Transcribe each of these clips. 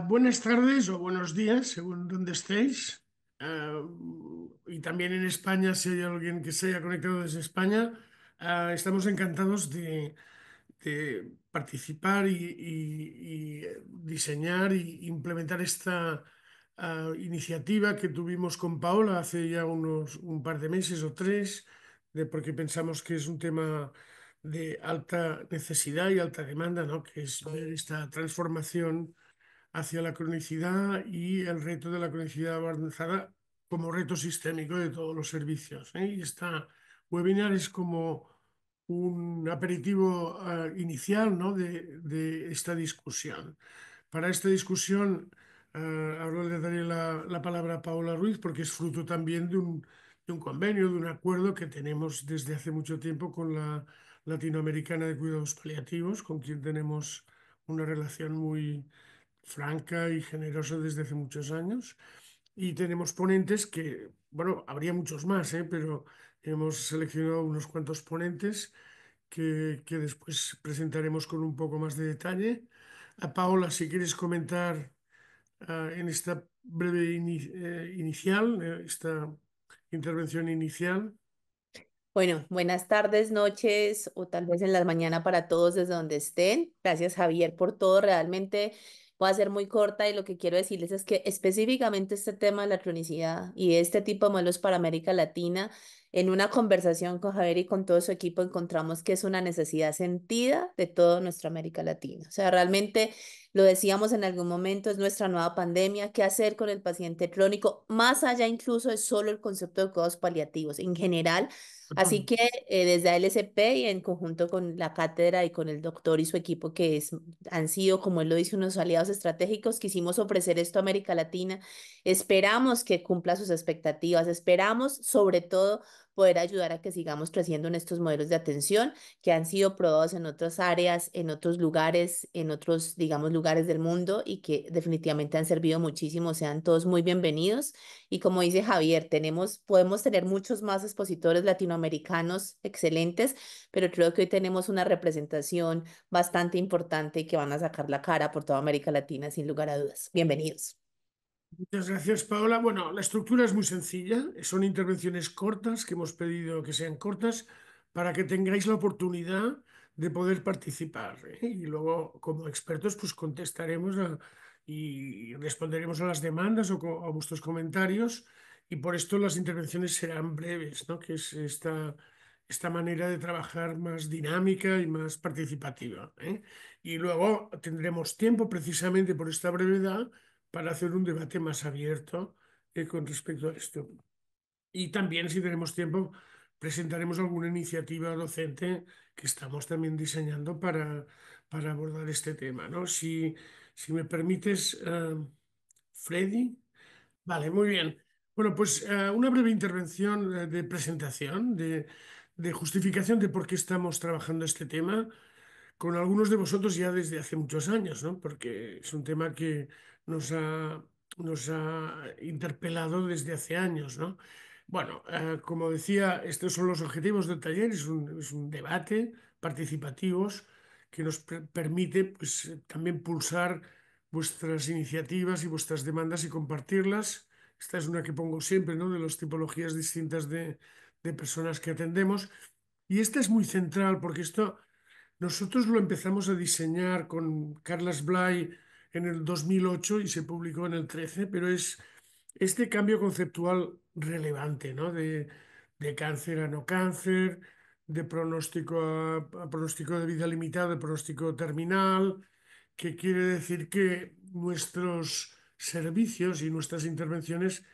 Buenas tardes o buenos días, según donde estéis. Ah, y también en España, si hay alguien que se haya conectado desde España, estamos encantados de participar y diseñar y implementar esta iniciativa que tuvimos con Paola hace ya un par de meses o tres, porque pensamos que es un tema de alta necesidad y alta demanda, ¿no? Que es ver esta transformación hacia la cronicidad y el reto de la cronicidad avanzada como reto sistémico de todos los servicios, ¿eh? Y esta webinar es como un aperitivo inicial, ¿no? de esta discusión. Para esta discusión, ahora le daré la palabra a Paola Ruiz porque es fruto también de un convenio, de un acuerdo que tenemos desde hace mucho tiempo con la Latinoamericana de Cuidados Paliativos, con quien tenemos una relación muy franca y generosa desde hace muchos años. Y tenemos ponentes que, bueno, habría muchos más, ¿eh? Pero hemos seleccionado unos cuantos ponentes que después presentaremos con un poco más de detalle. A Paola, si quieres comentar en esta breve inicial, esta intervención inicial. Bueno, buenas tardes, noches o tal vez en la mañana para todos desde donde estén. Gracias, Javier, por todo. Realmente voy a ser muy corta y lo que quiero decirles es que específicamente este tema de la cronicidad y este tipo de modelos para América Latina, en una conversación con Javier y con todo su equipo encontramos que es una necesidad sentida de toda nuestra América Latina. O sea, realmente lo decíamos en algún momento, es nuestra nueva pandemia. ¿Qué hacer con el paciente crónico? Más allá incluso de solo el concepto de cuidados paliativos. En general, así que desde ALSP y en conjunto con la cátedra y con el doctor y su equipo, han sido, como él lo dice, unos aliados estratégicos, quisimos ofrecer esto a América Latina. Esperamos que cumpla sus expectativas, esperamos sobre todo poder ayudar a que sigamos creciendo en estos modelos de atención que han sido probados en otras áreas, en otros lugares, en otros, digamos, lugares del mundo y que definitivamente han servido muchísimo. Sean todos muy bienvenidos. Y como dice Javier, podemos tener muchos más expositores latinoamericanos excelentes, pero creo que hoy tenemos una representación bastante importante que van a sacar la cara por toda América Latina, sin lugar a dudas. Bienvenidos. Muchas gracias, Paola. Bueno, la estructura es muy sencilla. Son intervenciones cortas que hemos pedido que sean cortas para que tengáis la oportunidad de poder participar, ¿eh? Y luego, como expertos, pues contestaremos y responderemos a las demandas a vuestros comentarios. Y por esto las intervenciones serán breves, ¿no? Que es esta manera de trabajar más dinámica y más participativa, ¿eh? Y luego tendremos tiempo, precisamente por esta brevedad, para hacer un debate más abierto con respecto a esto. Y también, si tenemos tiempo, presentaremos alguna iniciativa docente que estamos también diseñando para abordar este tema, ¿no? Si me permites, Freddy. Vale, muy bien. Bueno, pues una breve intervención de presentación, de justificación de por qué estamos trabajando este tema con algunos de vosotros ya desde hace muchos años, ¿no? Porque es un tema que nos ha, nos ha interpelado desde hace años, ¿no? Bueno, como decía, estos son los objetivos del taller, es un debate participativos que nos permite, pues, también pulsar vuestras iniciativas y vuestras demandas y compartirlas. Esta es una que pongo siempre, ¿no? De las tipologías distintas de personas que atendemos. Y esta es muy central porque esto nosotros lo empezamos a diseñar con Carlas Blay en el 2008 y se publicó en el 13, pero es este cambio conceptual relevante, ¿no? De cáncer a no cáncer, de pronóstico a pronóstico de vida limitada, de pronóstico terminal, que quiere decir que nuestros servicios y nuestras intervenciones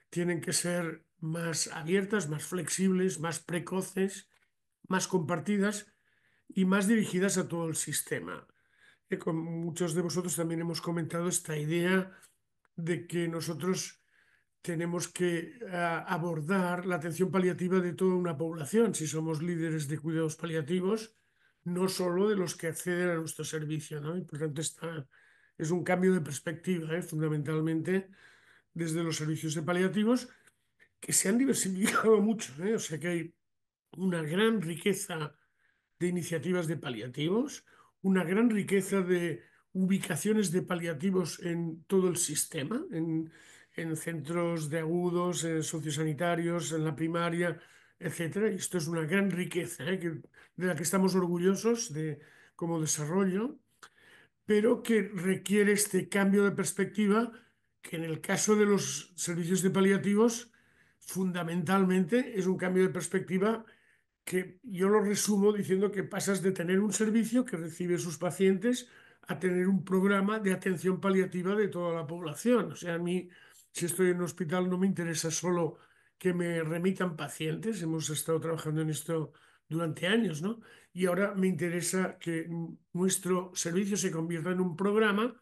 tienen que ser más abiertas, más flexibles, más precoces, más compartidas y más dirigidas a todo el sistema. Con muchos de vosotros también hemos comentado esta idea de que nosotros tenemos que abordar la atención paliativa de toda una población, si somos líderes de cuidados paliativos, no solo de los que acceden a nuestro servicio, ¿no? Y por tanto, es un cambio de perspectiva, fundamentalmente desde los servicios de paliativos, que se han diversificado mucho, ¿eh? O sea que hay una gran riqueza de iniciativas de paliativos, una gran riqueza de ubicaciones de paliativos en todo el sistema, en centros de agudos, en sociosanitarios, en la primaria, etcétera. Y esto es una gran riqueza, de la que estamos orgullosos como desarrollo, pero que requiere este cambio de perspectiva que en el caso de los servicios de paliativos fundamentalmente es un cambio de perspectiva que yo lo resumo diciendo que pasas de tener un servicio que recibe sus pacientes a tener un programa de atención paliativa de toda la población. O sea, a mí, si estoy en un hospital, no me interesa solo que me remitan pacientes, hemos estado trabajando en esto durante años, ¿no? Y ahora me interesa que nuestro servicio se convierta en un programa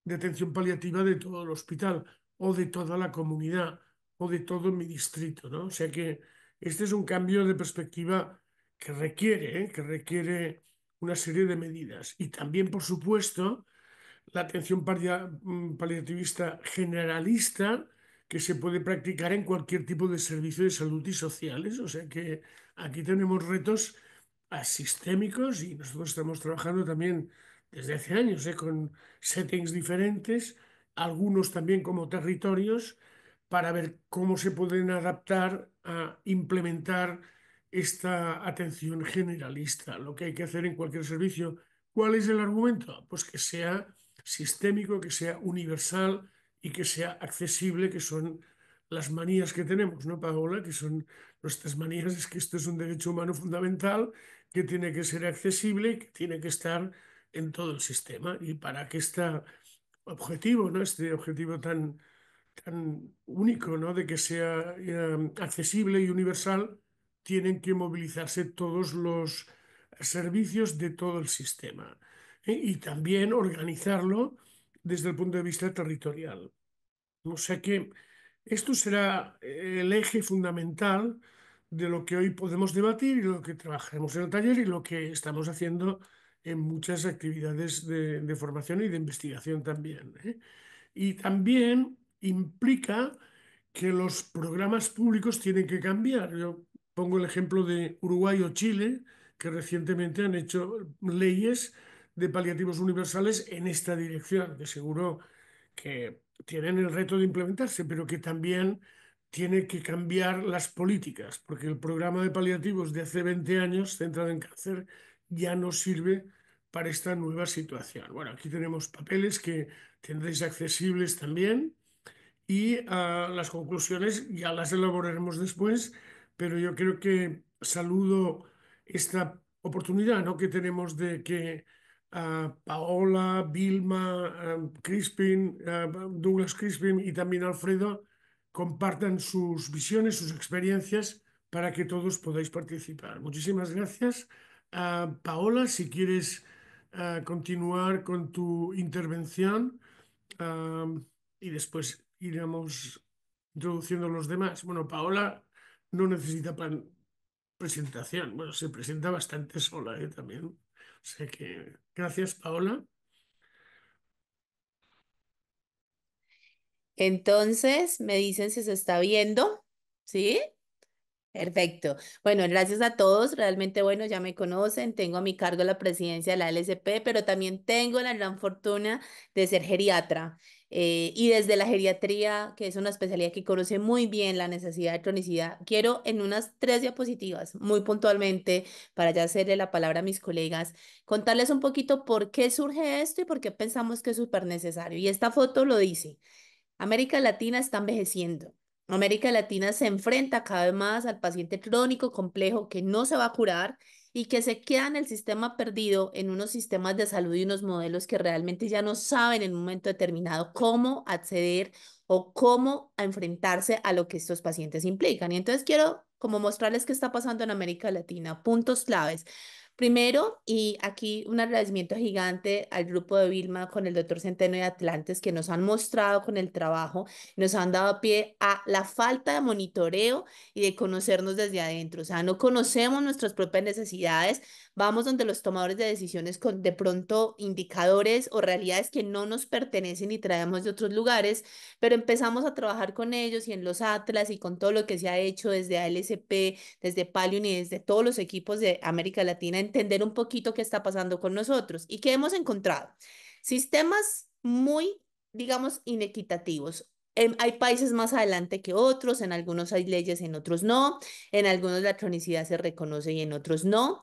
de atención paliativa de todo el hospital o de toda la comunidad o de todo mi distrito, ¿no? O sea que este es un cambio de perspectiva que requiere una serie de medidas. Y también, por supuesto, la atención paliativista generalista que se puede practicar en cualquier tipo de servicio de salud y sociales. O sea que aquí tenemos retos sistémicos y nosotros estamos trabajando también desde hace años, con settings diferentes, algunos también como territorios, para ver cómo se pueden adaptar a implementar esta atención generalista, lo que hay que hacer en cualquier servicio. ¿Cuál es el argumento? Pues que sea sistémico, que sea universal y que sea accesible, que son las manías que tenemos, ¿no, Paola? Que son nuestras manías, es que esto es un derecho humano fundamental que tiene que ser accesible y que tiene que estar en todo el sistema. Y para que este objetivo, ¿no? Este objetivo tan único, ¿no? De que sea accesible y universal, tienen que movilizarse todos los servicios de todo el sistema, y también organizarlo desde el punto de vista territorial. O sea que esto será el eje fundamental de lo que hoy podemos debatir y lo que trabajaremos en el taller y lo que estamos haciendo en muchas actividades de formación y de investigación también, ¿eh? Y también implica que los programas públicos tienen que cambiar. Yo pongo el ejemplo de Uruguay o Chile, que recientemente han hecho leyes de paliativos universales en esta dirección, que seguro que tienen el reto de implementarse, pero que también tiene que cambiar las políticas, porque el programa de paliativos de hace 20 años, centrado en cáncer, ya no sirve para esta nueva situación. Bueno, aquí tenemos papeles que tendréis accesibles también y las conclusiones ya las elaboraremos después, pero yo creo que saludo esta oportunidad, ¿no? Que tenemos de que Paola, Vilma, Crispin, Douglas Crispin y también Alfredo compartan sus visiones, sus experiencias para que todos podáis participar. Muchísimas gracias. Paola, si quieres continuar con tu intervención. Y después iremos introduciendo los demás. Bueno, Paola no necesita presentación. Bueno, se presenta bastante sola, también. O sea que gracias, Paola. Entonces, me dicen si se está viendo, ¿sí? Perfecto. Bueno, gracias a todos. Realmente, bueno, ya me conocen. Tengo a mi cargo la presidencia de la LSP, pero también tengo la gran fortuna de ser geriatra. Y desde la geriatría, que es una especialidad que conoce muy bien la necesidad de cronicidad, quiero en unas 3 diapositivas, muy puntualmente, para ya hacerle la palabra a mis colegas, contarles un poquito por qué surge esto y por qué pensamos que es súper necesario. Y esta foto lo dice. América Latina está envejeciendo. América Latina se enfrenta cada vez más al paciente crónico complejo que no se va a curar y que se queda en el sistema perdido en unos sistemas de salud y unos modelos que realmente ya no saben en un momento determinado cómo acceder o cómo enfrentarse a lo que estos pacientes implican. Y entonces quiero como mostrarles qué está pasando en América Latina, puntos claves. Primero, y aquí un agradecimiento gigante al grupo de Vilma con el doctor Centeno y Atlantes que nos han mostrado con el trabajo, nos han dado pie a la falta de monitoreo y de conocernos desde adentro. O sea, no conocemos nuestras propias necesidades, vamos donde los tomadores de decisiones con de pronto indicadores o realidades que no nos pertenecen y traemos de otros lugares, pero empezamos a trabajar con ellos y en los atlas y con todo lo que se ha hecho desde ALSP, desde Palium y desde todos los equipos de América Latina, entender un poquito qué está pasando con nosotros y qué hemos encontrado. Sistemas muy, digamos, inequitativos. Hay países más adelante que otros, en algunos hay leyes, en otros no, en algunos la cronicidad se reconoce y en otros no.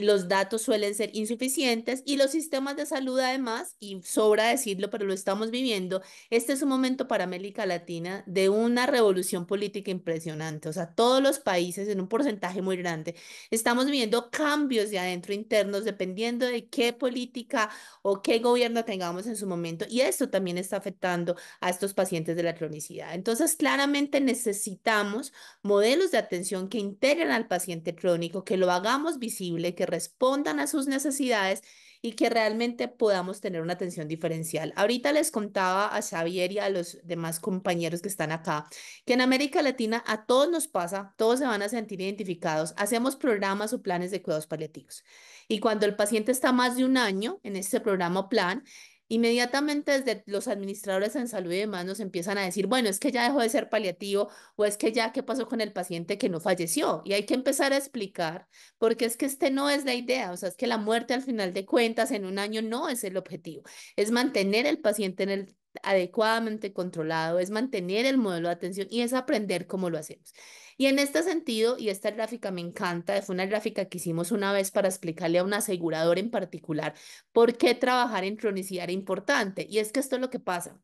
Los datos suelen ser insuficientes y los sistemas de salud además, y sobra decirlo, pero lo estamos viviendo, este es un momento para América Latina de una revolución política impresionante. O sea, todos los países en un porcentaje muy grande estamos viviendo cambios de adentro internos dependiendo de qué política o qué gobierno tengamos en su momento. Y esto también está afectando a estos pacientes de la cronicidad. Entonces, claramente necesitamos modelos de atención que integren al paciente crónico, que lo hagamos visible, que respondan a sus necesidades y que realmente podamos tener una atención diferencial. Ahorita les contaba a Xavier y a los demás compañeros que están acá que en América Latina a todos nos pasa, todos se van a sentir identificados, hacemos programas o planes de cuidados paliativos. Y cuando el paciente está más de un año en este programa o plan, inmediatamente desde los administradores en salud y demás nos empiezan a decir, bueno, es que ya dejó de ser paliativo o es que ya, ¿qué pasó con el paciente que no falleció? Y hay que empezar a explicar, porque es que este no es la idea, o sea, es que la muerte al final de cuentas en un año no es el objetivo, es mantener el paciente en el adecuadamente controlado, es mantener el modelo de atención y es aprender cómo lo hacemos. Y en este sentido, y esta gráfica me encanta, fue una gráfica que hicimos una vez para explicarle a un asegurador en particular por qué trabajar en cronicidad era importante. Y es que esto es lo que pasa.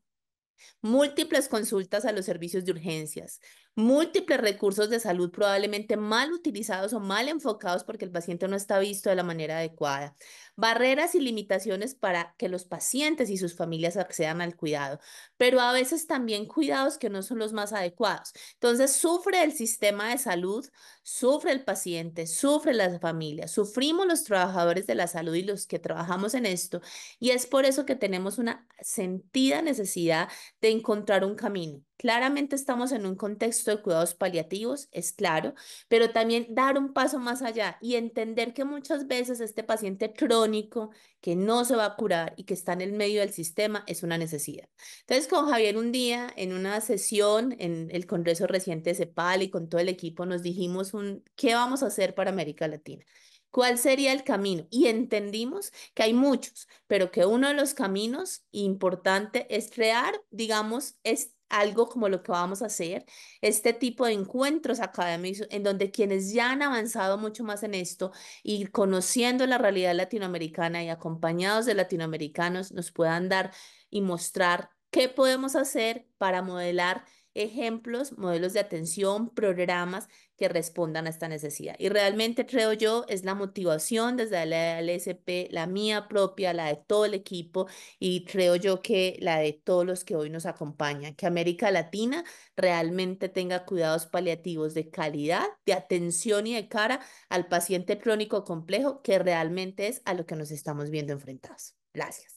Múltiples consultas a los servicios de urgencias, múltiples recursos de salud probablemente mal utilizados o mal enfocados porque el paciente no está visto de la manera adecuada, barreras y limitaciones para que los pacientes y sus familias accedan al cuidado, pero a veces también cuidados que no son los más adecuados. Entonces sufre el sistema de salud, sufre el paciente, sufre las familias, sufrimos los trabajadores de la salud y los que trabajamos en esto, y es por eso que tenemos una sentida necesidad de encontrar un camino. Claramente estamos en un contexto de cuidados paliativos, es claro, pero también dar un paso más allá y entender que muchas veces este paciente crónico que no se va a curar y que está en el medio del sistema es una necesidad. Entonces, con Javier un día, en una sesión en el Congreso reciente de CEPAL y con todo el equipo, nos dijimos ¿qué vamos a hacer para América Latina? ¿Cuál sería el camino? Y entendimos que hay muchos, pero que uno de los caminos importante es crear, digamos, es algo como lo que vamos a hacer, este tipo de encuentros académicos en donde quienes ya han avanzado mucho más en esto y conociendo la realidad latinoamericana y acompañados de latinoamericanos nos puedan dar y mostrar qué podemos hacer para modelar ejemplos, modelos de atención, programas que respondan a esta necesidad. Y realmente creo yo es la motivación desde la LSP, la mía propia, la de todo el equipo y creo yo que la de todos los que hoy nos acompañan, que América Latina realmente tenga cuidados paliativos de calidad, de atención y de cara al paciente crónico complejo, que realmente es a lo que nos estamos viendo enfrentados. Gracias.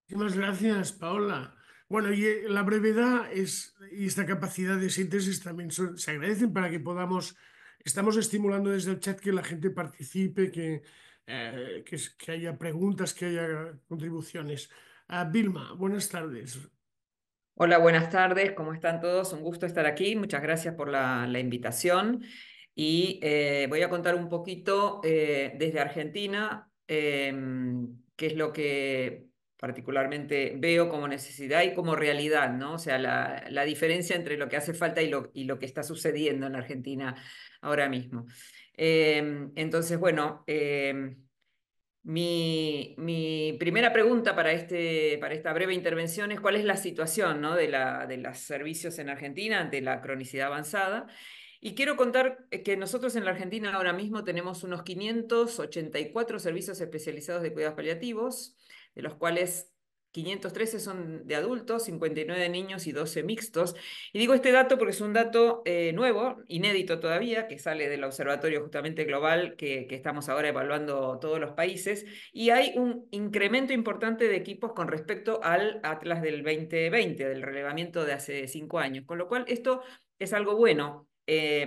Muchísimas gracias, Paola. Bueno, y la brevedad y esta capacidad de síntesis también se agradecen para que podamos, estamos estimulando desde el chat que la gente participe, que haya preguntas, que haya contribuciones. Vilma, buenas tardes. Hola, buenas tardes, ¿cómo están todos? Un gusto estar aquí, muchas gracias por la invitación y voy a contar un poquito desde Argentina qué es lo que particularmente veo como necesidad y como realidad, ¿no? O sea, la diferencia entre lo que hace falta y lo que está sucediendo en Argentina ahora mismo. Entonces, bueno. Mi primera pregunta para esta breve intervención es cuál es la situación, ¿no? de los servicios en Argentina ante la cronicidad avanzada. Y quiero contar que nosotros en la Argentina ahora mismo tenemos unos 584 servicios especializados de cuidados paliativos, de los cuales 513 son de adultos, 59 de niños y 12 mixtos. Y digo este dato porque es un dato nuevo, inédito todavía, que sale del observatorio justamente global que estamos ahora evaluando todos los países, y hay un incremento importante de equipos con respecto al Atlas del 2020, del relevamiento de hace 5 años, con lo cual esto es algo bueno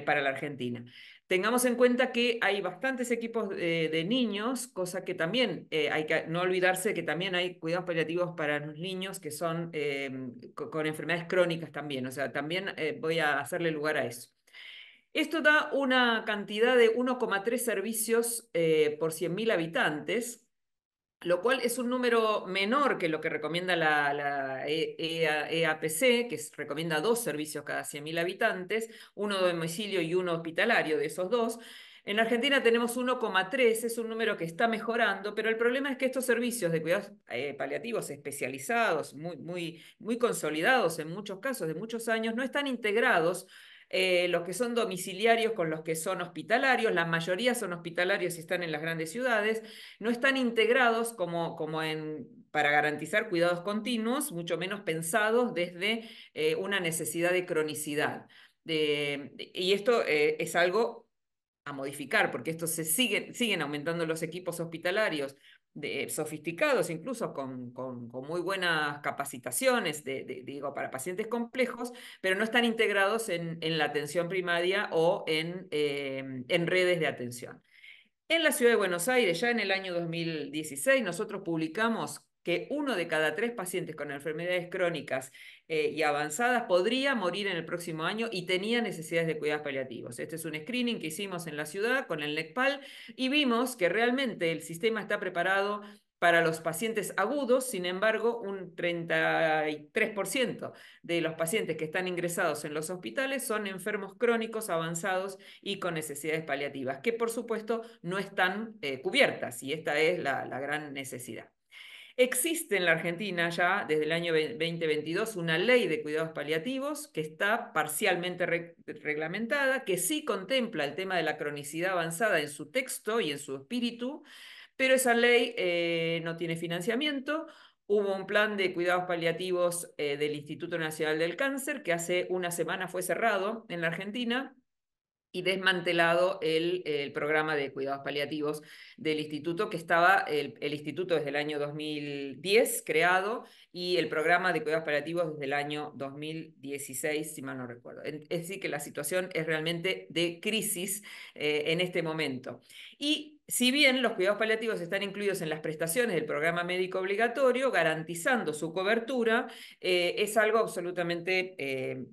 para la Argentina. Tengamos en cuenta que hay bastantes equipos de niños, cosa que también hay que no olvidarse que también hay cuidados paliativos para los niños que son con enfermedades crónicas también, o sea, también voy a hacerle lugar a eso. Esto da una cantidad de 1,3 servicios por 100.000 habitantes, lo cual es un número menor que lo que recomienda la EAPC, que recomienda 2 servicios cada 100.000 habitantes, uno de domicilio y uno hospitalario de esos 2. En Argentina tenemos 1,3, es un número que está mejorando, pero el problema es que estos servicios de cuidados paliativos especializados, muy consolidados en muchos casos de muchos años, no están integrados los que son domiciliarios con los que son hospitalarios, la mayoría son hospitalarios y están en las grandes ciudades, no están integrados para garantizar cuidados continuos, mucho menos pensados desde una necesidad de cronicidad. Y esto es algo a modificar, porque esto siguen aumentando los equipos hospitalarios sofisticados, incluso con muy buenas capacitaciones digo, para pacientes complejos, pero no están integrados en la atención primaria o en redes de atención. En la ciudad de Buenos Aires, ya en el año 2016, nosotros publicamos que 1 de cada 3 pacientes con enfermedades crónicas y avanzadas podría morir en el próximo año y tenía necesidades de cuidados paliativos. Este es un screening que hicimos en la ciudad con el NECPAL y vimos que realmente el sistema está preparado para los pacientes agudos. Sin embargo, un 33% de los pacientes que están ingresados en los hospitales son enfermos crónicos avanzados y con necesidades paliativas, que por supuesto no están cubiertas, y esta es la gran necesidad. Existe en la Argentina ya desde el año 2022 una ley de cuidados paliativos que está parcialmente reglamentada, que sí contempla el tema de la cronicidad avanzada en su texto y en su espíritu, pero esa ley no tiene financiamiento. Hubo un plan de cuidados paliativos del Instituto Nacional del Cáncer que hace una semana fue cerrado en la Argentina y desmantelado el programa de cuidados paliativos del instituto, que estaba el instituto desde el año 2010 creado, y el programa de cuidados paliativos desde el año 2016, si mal no recuerdo. Es decir, que la situación es realmente de crisis en este momento. Y si bien los cuidados paliativos están incluidos en las prestaciones del programa médico obligatorio, garantizando su cobertura, es algo absolutamente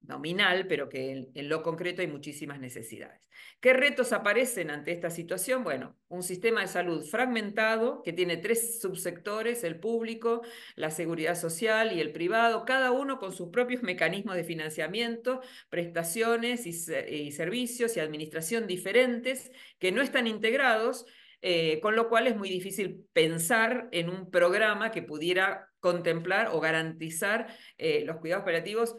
nominal, pero que en lo concreto hay muchísimas necesidades. ¿Qué retos aparecen ante esta situación? Bueno, un sistema de salud fragmentado que tiene 3 subsectores: el público, la seguridad social y el privado, cada uno con sus propios mecanismos de financiamiento, prestaciones y servicios y administración diferentes que no están integrados. Con lo cual es muy difícil pensar en un programa que pudiera contemplar o garantizar los cuidados paliativos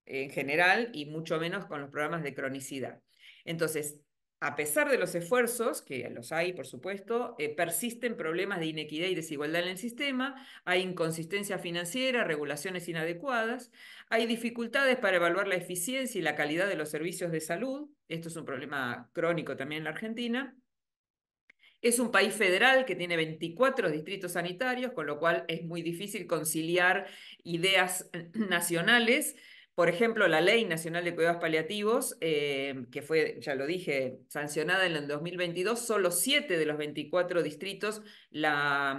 en general, y mucho menos con los programas de cronicidad. Entonces, a pesar de los esfuerzos, que los hay, por supuesto, persisten problemas de inequidad y desigualdad en el sistema, hay inconsistencia financiera, regulaciones inadecuadas, hay dificultades para evaluar la eficiencia y la calidad de los servicios de salud. Esto es un problema crónico también en la Argentina. Es un país federal que tiene 24 distritos sanitarios, con lo cual es muy difícil conciliar ideas nacionales. Por ejemplo, la Ley Nacional de Cuidados Paliativos, que fue, ya lo dije, sancionada en el 2022, solo 7 de los 24 distritos la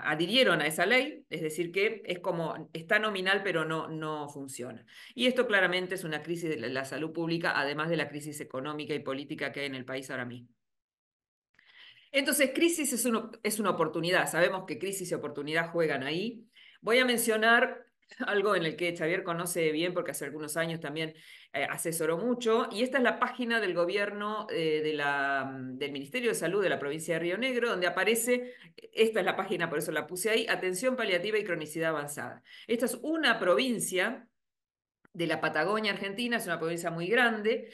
adhirieron a esa ley, es decir, que es como, está nominal, pero no funciona. Y esto claramente es una crisis de la salud pública, además de la crisis económica y política que hay en el país ahora mismo. Entonces, crisis es una oportunidad. Sabemos que crisis y oportunidad juegan ahí. Voy a mencionar algo en el que Xavier conoce bien, porque hace algunos años también asesoró mucho, y esta es la página del gobierno del Ministerio de Salud de la provincia de Río Negro, donde aparece, esta es la página, por eso la puse ahí: atención paliativa y cronicidad avanzada. Esta es una provincia de la Patagonia Argentina, es una provincia muy grande,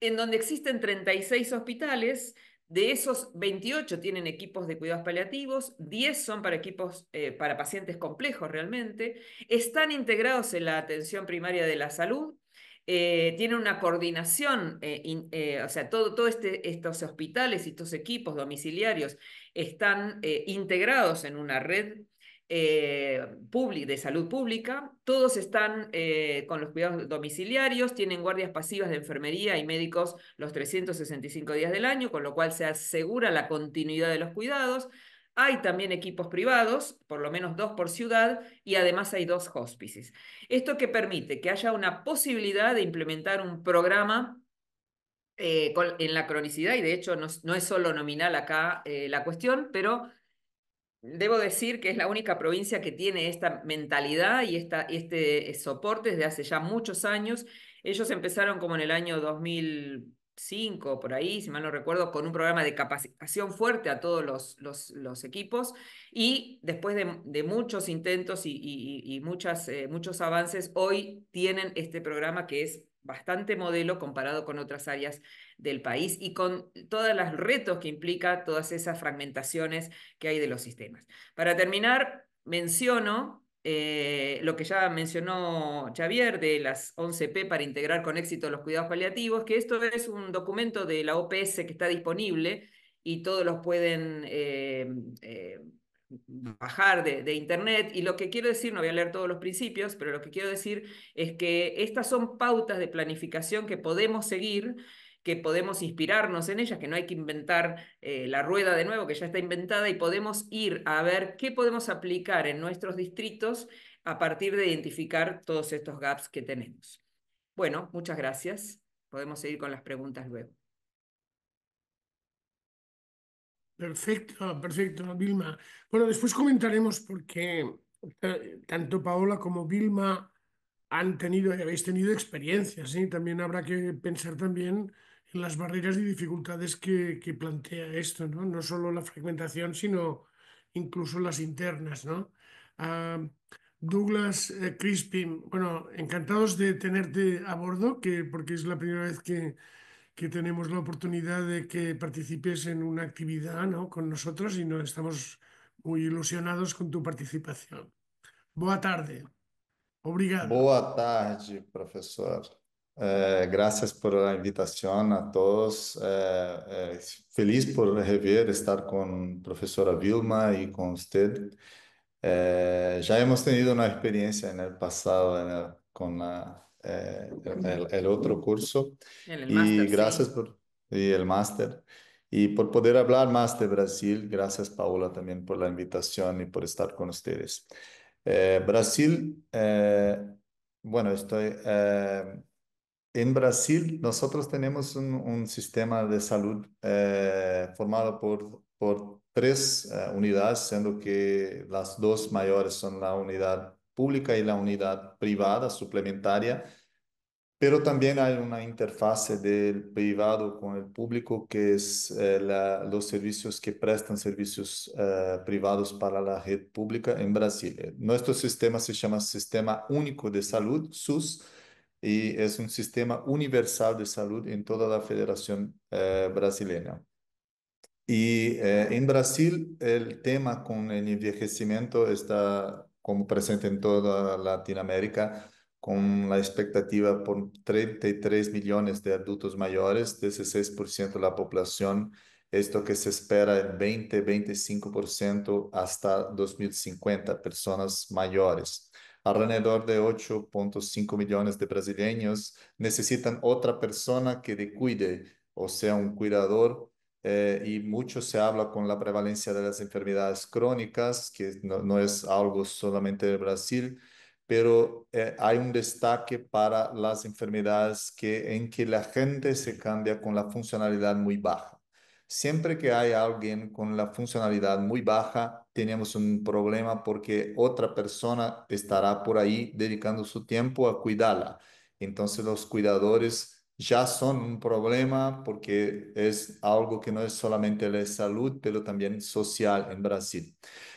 en donde existen 36 hospitales. De esos, 28 tienen equipos de cuidados paliativos, 10 son para para pacientes complejos realmente, están integrados en la atención primaria de la salud, tienen una coordinación, o sea, todos estos hospitales y estos equipos domiciliarios están integrados en una red de salud pública. Todos están con los cuidados domiciliarios, tienen guardias pasivas de enfermería y médicos los 365 días del año, con lo cual se asegura la continuidad de los cuidados. Hay también equipos privados, por lo menos 2 por ciudad, y además hay 2 hospices. Esto que permite que haya una posibilidad de implementar un programa en la cronicidad, y de hecho no es solo nominal acá la cuestión, pero debo decir que es la única provincia que tiene esta mentalidad y este soporte desde hace ya muchos años. Ellos empezaron como en el año 2005, por ahí, si mal no recuerdo, con un programa de capacitación fuerte a todos los equipos y después de muchos intentos y muchos avances, hoy tienen este programa que es bastante modelo comparado con otras áreas del país y con todos los retos que implica todas esas fragmentaciones que hay de los sistemas. Para terminar, menciono lo que ya mencionó Xavier de las 11P para integrar con éxito los cuidados paliativos, que esto es un documento de la OPS que está disponible y todos los pueden bajar de internet. Y lo que quiero decir, no voy a leer todos los principios, pero lo que quiero decir es que estas son pautas de planificación que podemos seguir, que podemos inspirarnos en ellas, que no hay que inventar la rueda de nuevo, que ya está inventada, y podemos ir a ver qué podemos aplicar en nuestros distritos a partir de identificar todos estos gaps que tenemos. Bueno, muchas gracias. Podemos seguir con las preguntas luego. Perfecto, perfecto, Vilma. Bueno, después comentaremos porque tanto Paola como Vilma habéis tenido experiencias, ¿sí? También habrá que pensar también en las barreras y dificultades que plantea esto, ¿no? No solo la fragmentación, sino incluso las internas, ¿no? Ah, Douglas Crispin, bueno, encantados de tenerte a bordo, porque es la primera vez que tenemos la oportunidad de que participes en una actividad, ¿no? Con nosotros y nos estamos muy ilusionados con tu participación. Boa tarde. Obrigado. Boa tarde, professor. Graças por a invitação a todos. Feliz por rever, estar com a professora Vilma e com você. Já hemos tenido uma experiência no passado com el outro curso En el e máster, graças sí. por e el máster e por poder falar mais de Brasil. Graças, Paula, também por la invitação e por estar com vocês. Brasil, bueno, en Brasil, nosotros tenemos un sistema de salud formado por tres unidades, siendo que las dos mayores son la unidad pública y la unidad privada suplementaria, pero también hay una interfase del privado con el público, que es los servicios que prestan servicios privados para la red pública en Brasil. Nuestro sistema se llama Sistema Único de Salud, SUS, y es un sistema universal de salud en toda la Federación Brasileña. Y en Brasil el tema con el envejecimiento está como presente en toda Latinoamérica, con la expectativa por 33 millones de adultos mayores, 16% de la población, esto que se espera en 20-25% hasta 2050, personas mayores. Alrededor de 8,5 millones de brasileños necesitan otra persona que le cuide, o sea, un cuidador, y mucho se habla con la prevalencia de las enfermedades crónicas, que no es algo solamente de Brasil, pero hay un destaque para las enfermedades en que la gente se cambia con la funcionalidad muy baja. Siempre que hay alguien con la funcionalidad muy baja, tenemos un problema porque otra persona estará por ahí dedicando su tiempo a cuidarla. Entonces los cuidadores ya son un problema porque es algo que no es solamente de salud, pero también social en Brasil.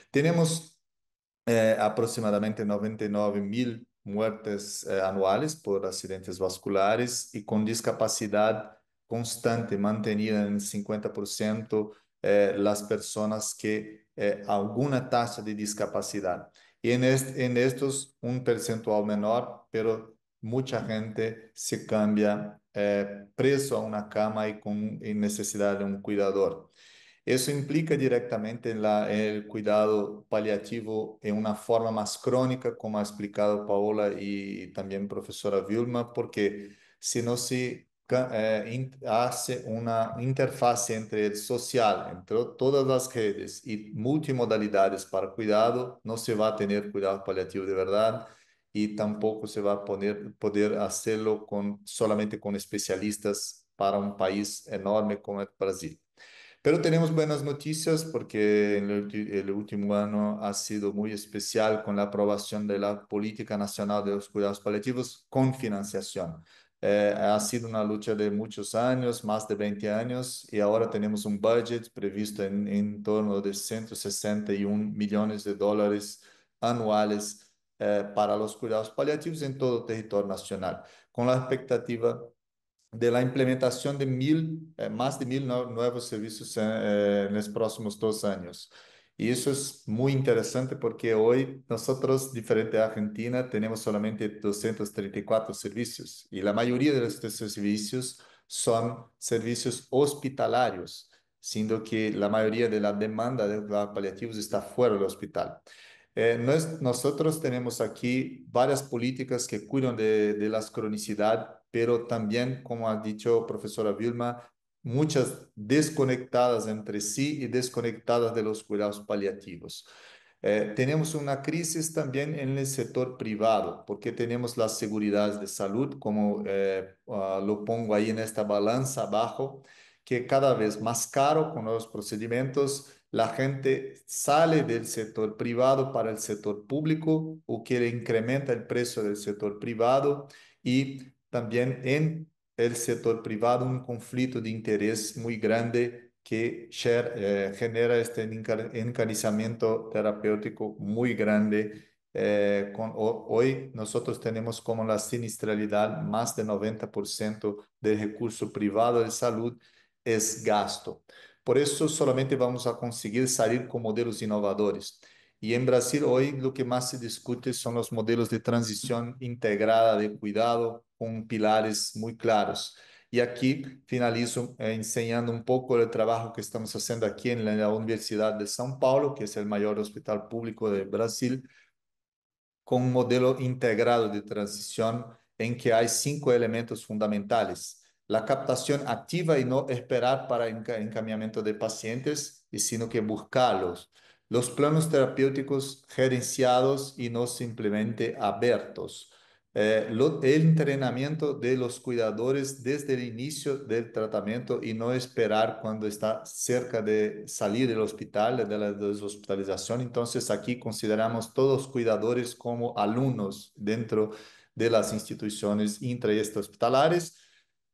Tenemos aproximadamente 99.000 muertes anuales por accidentes vasculares y con discapacidad constante, mantenida en 50% las personas que alguna tasa de discapacidad. Y en estos un percentual menor, pero mucha gente se cambia preso a una cama y con necesidad de un cuidador. Eso implica directamente el cuidado paliativo en una forma más crónica, como ha explicado Paola y también profesora Vilma, porque si no se hace una interfase entre el social, entre todas las redes y multimodalidades para cuidado, no se va a tener cuidado paliativo de verdad y tampoco se va a poder hacerlo solamente con especialistas para un país enorme como el Brasil. Pero tenemos buenas noticias porque el último año ha sido muy especial con la aprobación de la Política Nacional de los Cuidados Paliativos con financiación. Ha sido una lucha de muchos años, más de 20 años, y ahora tenemos un budget previsto en torno de 161 millones de dólares anuales para los cuidados paliativos en todo el territorio nacional, con la expectativa de la implementación de más de 1.000 nuevos servicios en los próximos 2 años. Y eso es muy interesante porque hoy nosotros, diferente a Argentina, tenemos solamente 234 servicios y la mayoría de estos servicios son servicios hospitalarios, siendo que la mayoría de la demanda de cuidados paliativos está fuera del hospital. Nosotros tenemos aquí varias políticas que cuidan de la cronicidad, pero también, como ha dicho profesora Vilma, muchas desconectadas entre sí y desconectadas de los cuidados paliativos. Tenemos una crisis también en el sector privado, porque tenemos las seguridades de salud, como lo pongo ahí en esta balanza abajo, que cada vez más caro con los procedimientos, la gente sale del sector privado para el sector público o quiere incrementar el precio del sector privado y también en el sector privado un conflicto de interés muy grande que genera este encarecimiento terapéutico muy grande. Hoy nosotros tenemos como la sinistralidad más de 90% del recurso privado de salud es gasto. Por eso solamente vamos a conseguir salir con modelos inovadores. Y en Brasil hoy lo que más se discute son los modelos de transición integrada de cuidado con pilares muy claros. Y aquí finalizo enseñando un poco el trabajo que estamos haciendo aquí en la Universidad de São Paulo, que es el mayor hospital público de Brasil, con un modelo integrado de transición en que hay 5 elementos fundamentales. La captación activa y no esperar para encaminamiento de pacientes, sino que buscarlos. Los planos terapéuticos gerenciados y no simplemente abiertos. El entrenamiento de los cuidadores desde el inicio del tratamiento y no esperar cuando está cerca de salir del hospital, de la deshospitalización. Entonces, aquí consideramos todos los cuidadores como alumnos dentro de las instituciones intra y extrahospitalarias.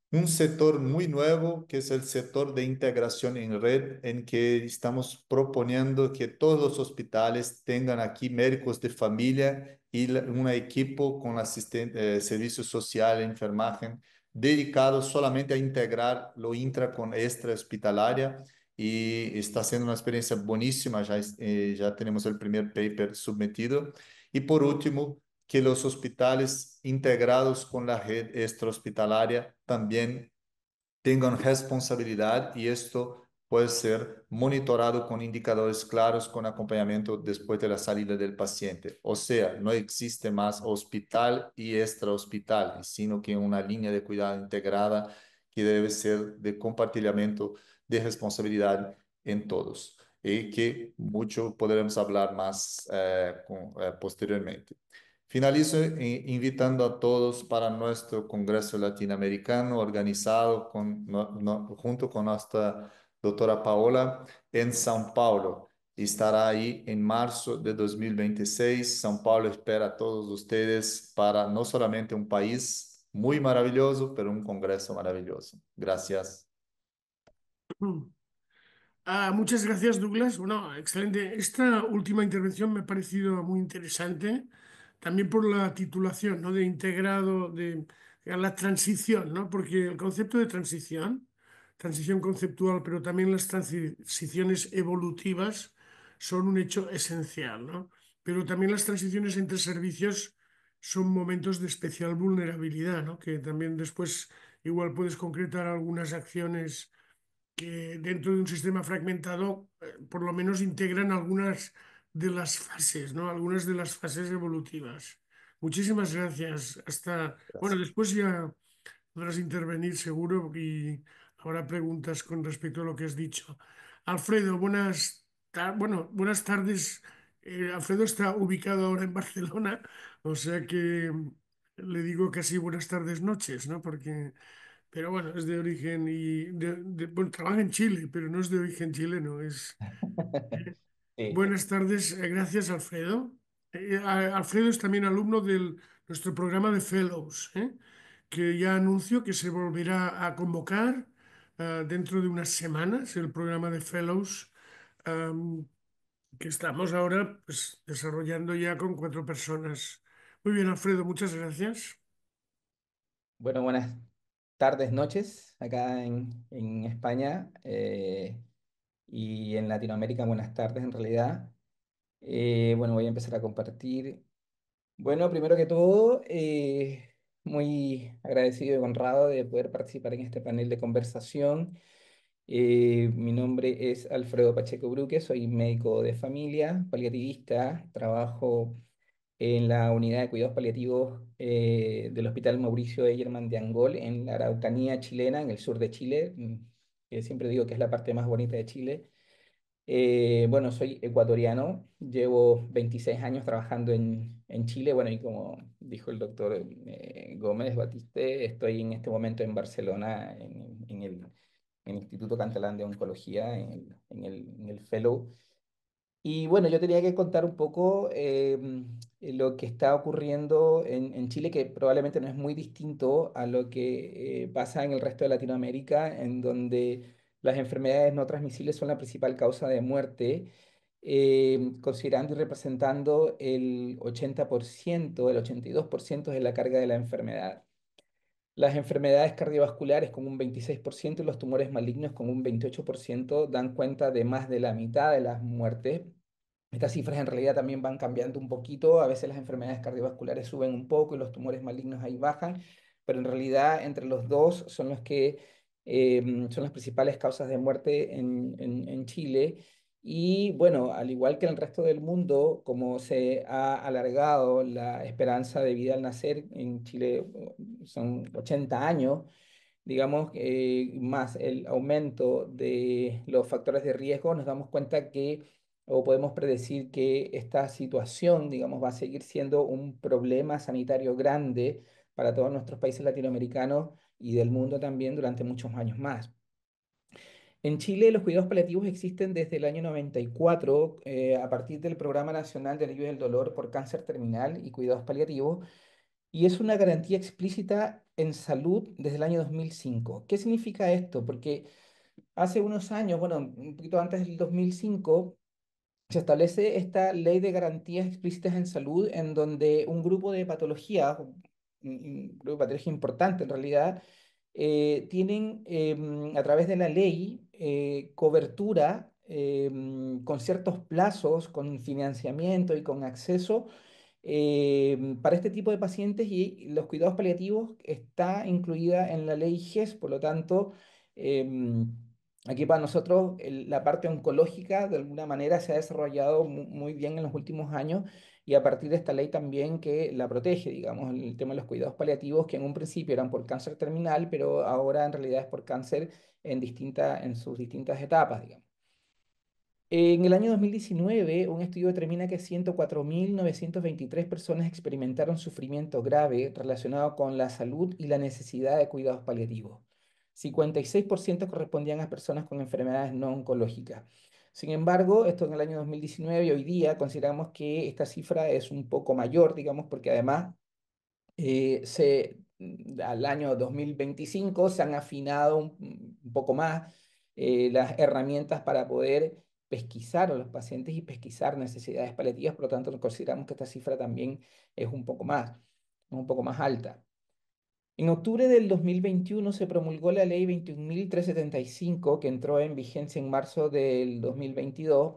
Un sector muy nuevo que es el sector de integración en red, en que estamos proponiendo que todos los hospitales tengan aquí médicos de familia y un equipo con servicio social, enfermaje, dedicado solamente a integrar lo intra con extra hospitalaria. Y está siendo una experiencia buenísima, ya tenemos el primer paper submetido. Y por último, que los hospitales integrados con la red extrahospitalaria también tengan responsabilidad y esto puede ser monitorado con indicadores claros, con acompañamiento después de la salida del paciente. O sea, no existe más hospital y extrahospital, sino que una línea de cuidado integrada que debe ser de compartimiento de responsabilidad en todos y que mucho podremos hablar más posteriormente. Finalizo invitando a todos para nuestro Congreso Latinoamericano organizado junto con nuestra doctora Paola en São Paulo. Estará ahí en marzo de 2026. São Paulo espera a todos ustedes para no solamente un país muy maravilloso, pero un congreso maravilloso. Gracias. Muchas gracias, Douglas. Bueno, excelente. Esta última intervención me ha parecido muy interesante, también por la titulación, ¿no? De integrado, de a la transición, ¿no? Porque el concepto de transición, transición conceptual, pero también las transiciones evolutivas son un hecho esencial, ¿no? Pero también las transiciones entre servicios son momentos de especial vulnerabilidad, ¿no? Que también después igual puedes concretar algunas acciones que dentro de un sistema fragmentado, por lo menos integran algunas de las fases, ¿no? Algunas de las fases evolutivas. Muchísimas gracias. Bueno, Gracias. después ya podrás intervenir seguro y habrá preguntas con respecto a lo que has dicho. Alfredo, buenas tardes. Alfredo está ubicado ahora en Barcelona, o sea que le digo casi buenas tardes, noches, ¿no? pero bueno, es de origen bueno, trabaja en Chile, pero no es de origen chileno. Sí. Buenas tardes, gracias Alfredo. Alfredo es también alumno de nuestro programa de Fellows, que ya anuncio que se volverá a convocar dentro de unas semanas, el programa de Fellows, am, que estamos ahora pues, desarrollando ya con 4 personas. Muy bien, Alfredo, muchas gracias. Bueno, buenas tardes, noches acá en España y en Latinoamérica, buenas tardes en realidad. Bueno, voy a empezar a compartir. Bueno, primero que todo, muy agradecido y honrado de poder participar en este panel de conversación. Mi nombre es Alfredo Pacheco Bruque, soy médico de familia, paliativista, trabajo en la unidad de cuidados paliativos del Hospital Mauricio Eyerman de Angol, en la Araucanía chilena, en el sur de Chile, que siempre digo que es la parte más bonita de Chile. Bueno, soy ecuatoriano, llevo 26 años trabajando en Chile, bueno, y como dijo el doctor Gómez Batiste, estoy en este momento en Barcelona, en el Instituto Catalán de Oncología, en el Fellow. Y bueno, yo tenía que contar un poco lo que está ocurriendo en Chile, que probablemente no es muy distinto a lo que pasa en el resto de Latinoamérica, en donde las enfermedades no transmisibles son la principal causa de muerte, considerando y representando el 80%, el 82% de la carga de la enfermedad. Las enfermedades cardiovasculares con un 26% y los tumores malignos con un 28% dan cuenta de más de la mitad de las muertes. Estas cifras en realidad también van cambiando un poquito, a veces las enfermedades cardiovasculares suben un poco y los tumores malignos ahí bajan, pero en realidad entre los dos son los que son las principales causas de muerte en Chile. Y bueno, al igual que en el resto del mundo, como se ha alargado la esperanza de vida al nacer, en Chile son 80 años, digamos, más el aumento de los factores de riesgo, nos damos cuenta que, o podemos predecir que esta situación, digamos, va a seguir siendo un problema sanitario grande para todos nuestros países latinoamericanos y del mundo también durante muchos años más. En Chile los cuidados paliativos existen desde el año 94 a partir del Programa Nacional de Alivio del Dolor por Cáncer Terminal y Cuidados Paliativos, y es una garantía explícita en salud desde el año 2005. ¿Qué significa esto? Porque hace unos años, bueno, un poquito antes del 2005, se establece esta ley de garantías explícitas en salud en donde un grupo de patologías, un grupo de patologías importante en realidad, tienen a través de la ley cobertura con ciertos plazos, con financiamiento y con acceso para este tipo de pacientes, y los cuidados paliativos está incluida en la ley GES. Por lo tanto, em, aquí para nosotros la parte oncológica de alguna manera se ha desarrollado muy bien en los últimos años, y a partir de esta ley también que la protege, digamos, el tema de los cuidados paliativos, que en un principio eran por cáncer terminal, pero ahora en realidad es por cáncer en sus distintas etapas, digamos. En el año 2019, un estudio determina que 104.923 personas experimentaron sufrimiento grave relacionado con la salud y la necesidad de cuidados paliativos. 56% correspondían a personas con enfermedades no oncológicas. Sin embargo, esto en el año 2019 y hoy día consideramos que esta cifra es un poco mayor, digamos, porque además al año 2025 se han afinado un poco más las herramientas para poder pesquisar a los pacientes y pesquisar necesidades paliativas. Por lo tanto, consideramos que esta cifra también es un poco más alta. En octubre del 2021 se promulgó la ley 21.375, que entró en vigencia en marzo del 2022.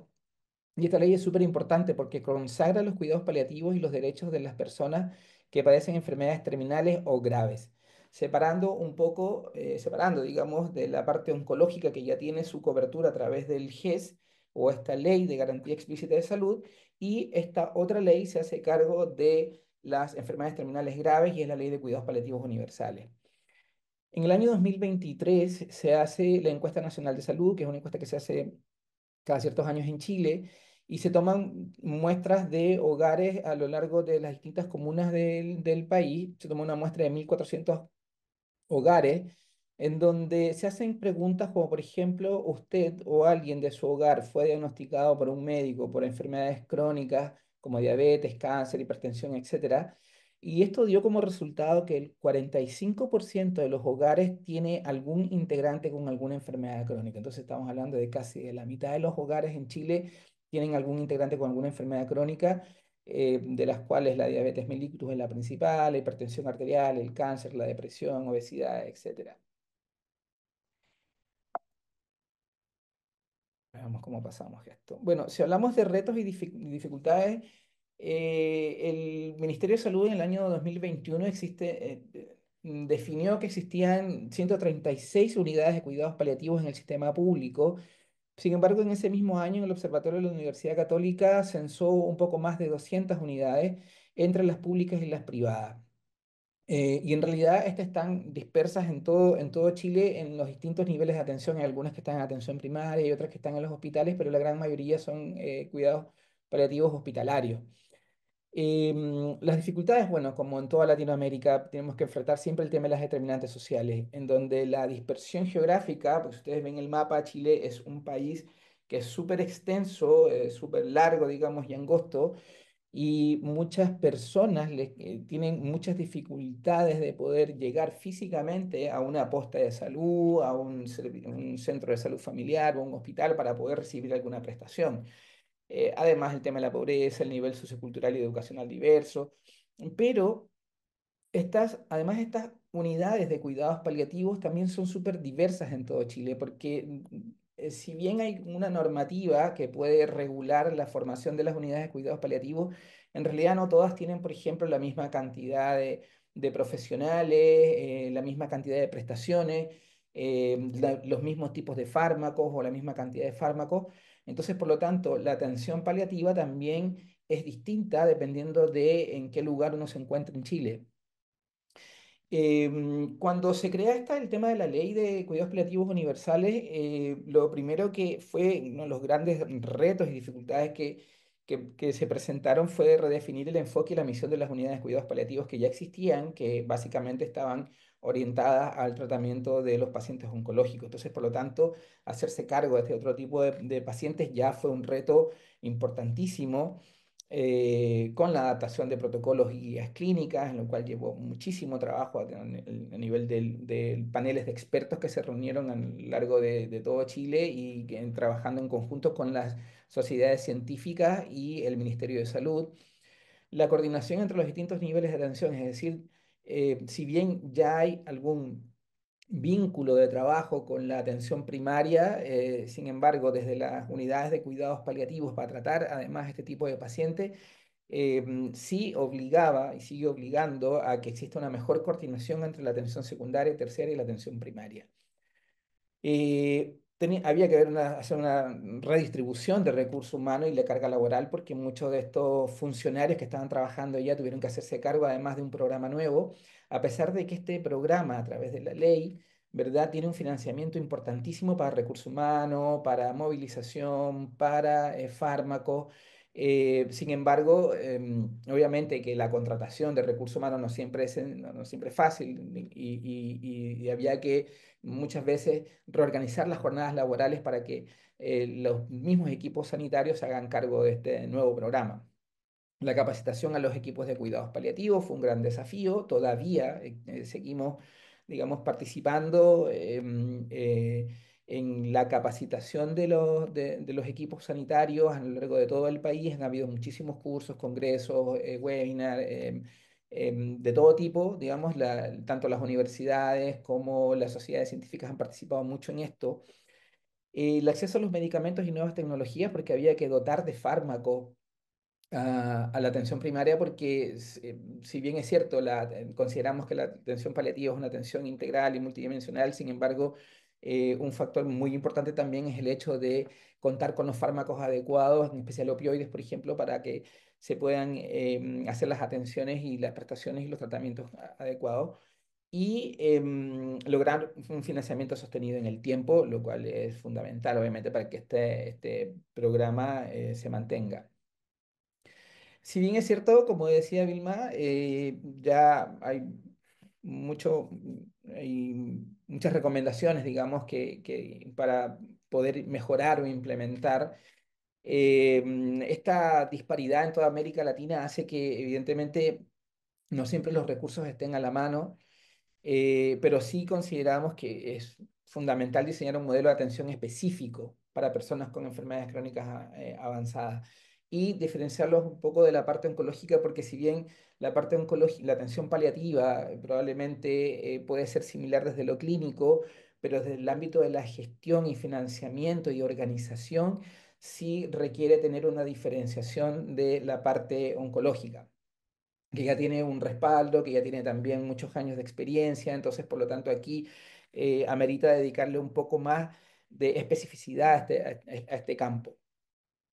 Y esta ley es súper importante porque consagra los cuidados paliativos y los derechos de las personas que padecen enfermedades terminales o graves, separando un poco, digamos, de la parte oncológica, que ya tiene su cobertura a través del GES o esta ley de garantía explícita de salud, y esta otra ley se hace cargo de las enfermedades terminales graves, y es la ley de cuidados paliativos universales. En el año 2023 se hace la encuesta nacional de salud, que es una encuesta que se hace cada ciertos años en Chile, y se toman muestras de hogares a lo largo de las distintas comunas del país. Se toma una muestra de 1.400 hogares en donde se hacen preguntas como, por ejemplo, usted o alguien de su hogar fue diagnosticado por un médico por enfermedades crónicas como diabetes, cáncer, hipertensión, etcétera. Y esto dio como resultado que el 45% de los hogares tiene algún integrante con alguna enfermedad crónica. Entonces estamos hablando de casi de la mitad de los hogares en Chile tienen algún integrante con alguna enfermedad crónica, de las cuales la diabetes mellitus es la principal, la hipertensión arterial, el cáncer, la depresión, obesidad, etcétera. Veamos cómo pasamos esto. Bueno, si hablamos de retos y dificultades, el Ministerio de Salud en el año 2021 definió que existían 136 unidades de cuidados paliativos en el sistema público. Sin embargo, en ese mismo año, en el Observatorio de la Universidad Católica censó un poco más de 200 unidades entre las públicas y las privadas. Y en realidad estas están dispersas en todo Chile en los distintos niveles de atención. Hay algunas que están en atención primaria y otras que están en los hospitales, pero la gran mayoría son cuidados paliativos hospitalarios. Las dificultades, bueno, como en toda Latinoamérica, tenemos que enfrentar siempre el tema de las determinantes sociales, en donde la dispersión geográfica, pues ustedes ven el mapa, Chile es un país que es súper extenso, súper largo, digamos, y angosto, y muchas personas tienen muchas dificultades de poder llegar físicamente a una posta de salud, a un centro de salud familiar o un hospital para poder recibir alguna prestación. Además, el tema de la pobreza, el nivel sociocultural y educacional diverso, pero además, estas unidades de cuidados paliativos también son súper diversas en todo Chile, porque si bien hay una normativa que puede regular la formación de las unidades de cuidados paliativos, en realidad no todas tienen, por ejemplo, la misma cantidad de profesionales, la misma cantidad de prestaciones, los mismos tipos de fármacos o la misma cantidad de fármacos. Entonces, por lo tanto, la atención paliativa también es distinta dependiendo de en qué lugar uno se encuentra en Chile. Cuando se crea el tema de la ley de cuidados paliativos universales, lo primero que fue uno de los grandes retos y dificultades que se presentaron fue redefinir el enfoque y la misión de las unidades de cuidados paliativos que ya existían, que básicamente estaban orientadas al tratamiento de los pacientes oncológicos. Entonces, por lo tanto, hacerse cargo de este otro tipo de pacientes ya fue un reto importantísimo, con la adaptación de protocolos y guías clínicas, en lo cual llevó muchísimo trabajo a nivel de paneles de expertos que se reunieron a lo largo de todo Chile y trabajando en conjunto con las sociedades científicas y el Ministerio de Salud. La coordinación entre los distintos niveles de atención, es decir, si bien ya hay algún vínculo de trabajo con la atención primaria, sin embargo, desde las unidades de cuidados paliativos para tratar además este tipo de pacientes, sí obligaba y sigue obligando a que exista una mejor coordinación entre la atención secundaria, terciaria y la atención primaria. Había que hacer una redistribución de recursos humanos y la carga laboral porque muchos de estos funcionarios que estaban trabajando ya tuvieron que hacerse cargo además de un programa nuevo, a pesar de que este programa a través de la ley, ¿verdad? Tiene un financiamiento importantísimo para recursos humanos, para movilización, para fármacos. Sin embargo, obviamente que la contratación de recursos humanos no siempre es fácil y había que muchas veces reorganizar las jornadas laborales para que los mismos equipos sanitarios se hagan cargo de este nuevo programa. La capacitación a los equipos de cuidados paliativos fue un gran desafío. Todavía seguimos, digamos, participando en la capacitación de los equipos sanitarios a lo largo de todo el país. Han habido muchísimos cursos, congresos, webinars, de todo tipo, digamos, tanto las universidades como las sociedades científicas han participado mucho en esto. El acceso a los medicamentos y nuevas tecnologías, porque había que dotar de fármacos a la atención primaria porque si bien es cierto, consideramos que la atención paliativa es una atención integral y multidimensional, sin embargo, un factor muy importante también es el hecho de contar con los fármacos adecuados, en especial opioides, por ejemplo, para que se puedan hacer las atenciones y las prestaciones y los tratamientos adecuados y lograr un financiamiento sostenido en el tiempo, lo cual es fundamental, obviamente, para que este programa se mantenga. Si bien es cierto, como decía Vilma, ya hay mucho, hay muchas recomendaciones, digamos, para poder mejorar o implementar. Esta disparidad en toda América Latina hace que evidentemente no siempre los recursos estén a la mano, pero sí consideramos que es fundamental diseñar un modelo de atención específico para personas con enfermedades crónicas avanzadas y diferenciarlos un poco de la parte oncológica, porque si bien la parte oncológica, la atención paliativa probablemente puede ser similar desde lo clínico, pero desde el ámbito de la gestión y financiamiento y organización, sí requiere tener una diferenciación de la parte oncológica, que ya tiene un respaldo, que ya tiene también muchos años de experiencia. Entonces, por lo tanto, aquí amerita dedicarle un poco más de especificidad a este campo.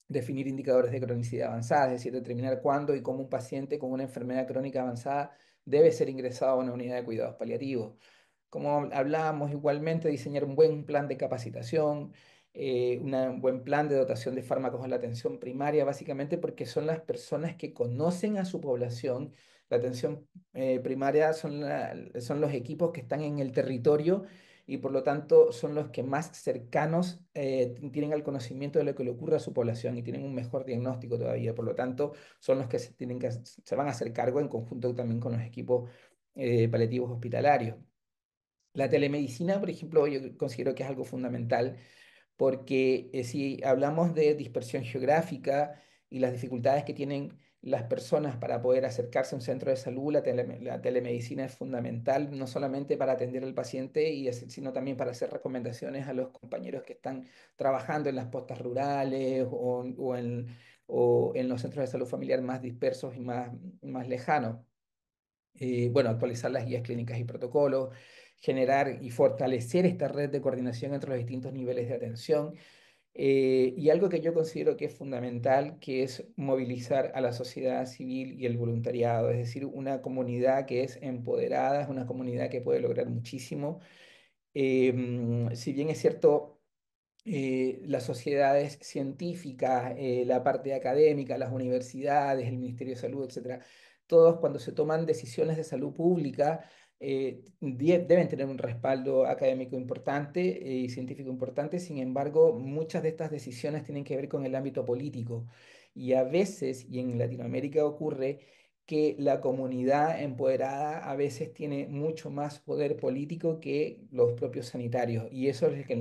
Definir indicadores de cronicidad avanzada, es decir, determinar cuándo y cómo un paciente con una enfermedad crónica avanzada debe ser ingresado a una unidad de cuidados paliativos. Como hablábamos, igualmente diseñar un buen plan de capacitación, un buen plan de dotación de fármacos a la atención primaria, básicamente porque son las personas que conocen a su población. La atención primaria son los equipos que están en el territorio y por lo tanto son los que más cercanos tienen al conocimiento de lo que le ocurre a su población y tienen un mejor diagnóstico todavía. Por lo tanto, son los que se van a hacer cargo en conjunto también con los equipos paliativos hospitalarios. La telemedicina, por ejemplo, yo considero que es algo fundamental porque si hablamos de dispersión geográfica y las dificultades que tienen las personas para poder acercarse a un centro de salud, la telemedicina es fundamental, no solamente para atender al paciente, sino también para hacer recomendaciones a los compañeros que están trabajando en las postas rurales o en los centros de salud familiar más dispersos y más lejanos. Bueno, actualizar las guías clínicas y protocolos, generar y fortalecer esta red de coordinación entre los distintos niveles de atención. Y algo que yo considero que es fundamental, que es movilizar a la sociedad civil y el voluntariado, es decir, una comunidad que es empoderada, es una comunidad que puede lograr muchísimo. Si bien es cierto, las sociedades científicas, la parte académica, las universidades, el Ministerio de Salud, etcétera, todos cuando se toman decisiones de salud pública deben tener un respaldo académico importante y científico importante. Sin embargo, muchas de estas decisiones tienen que ver con el ámbito político y a veces, y en Latinoamérica ocurre, que la comunidad empoderada a veces tiene mucho más poder político que los propios sanitarios y eso es es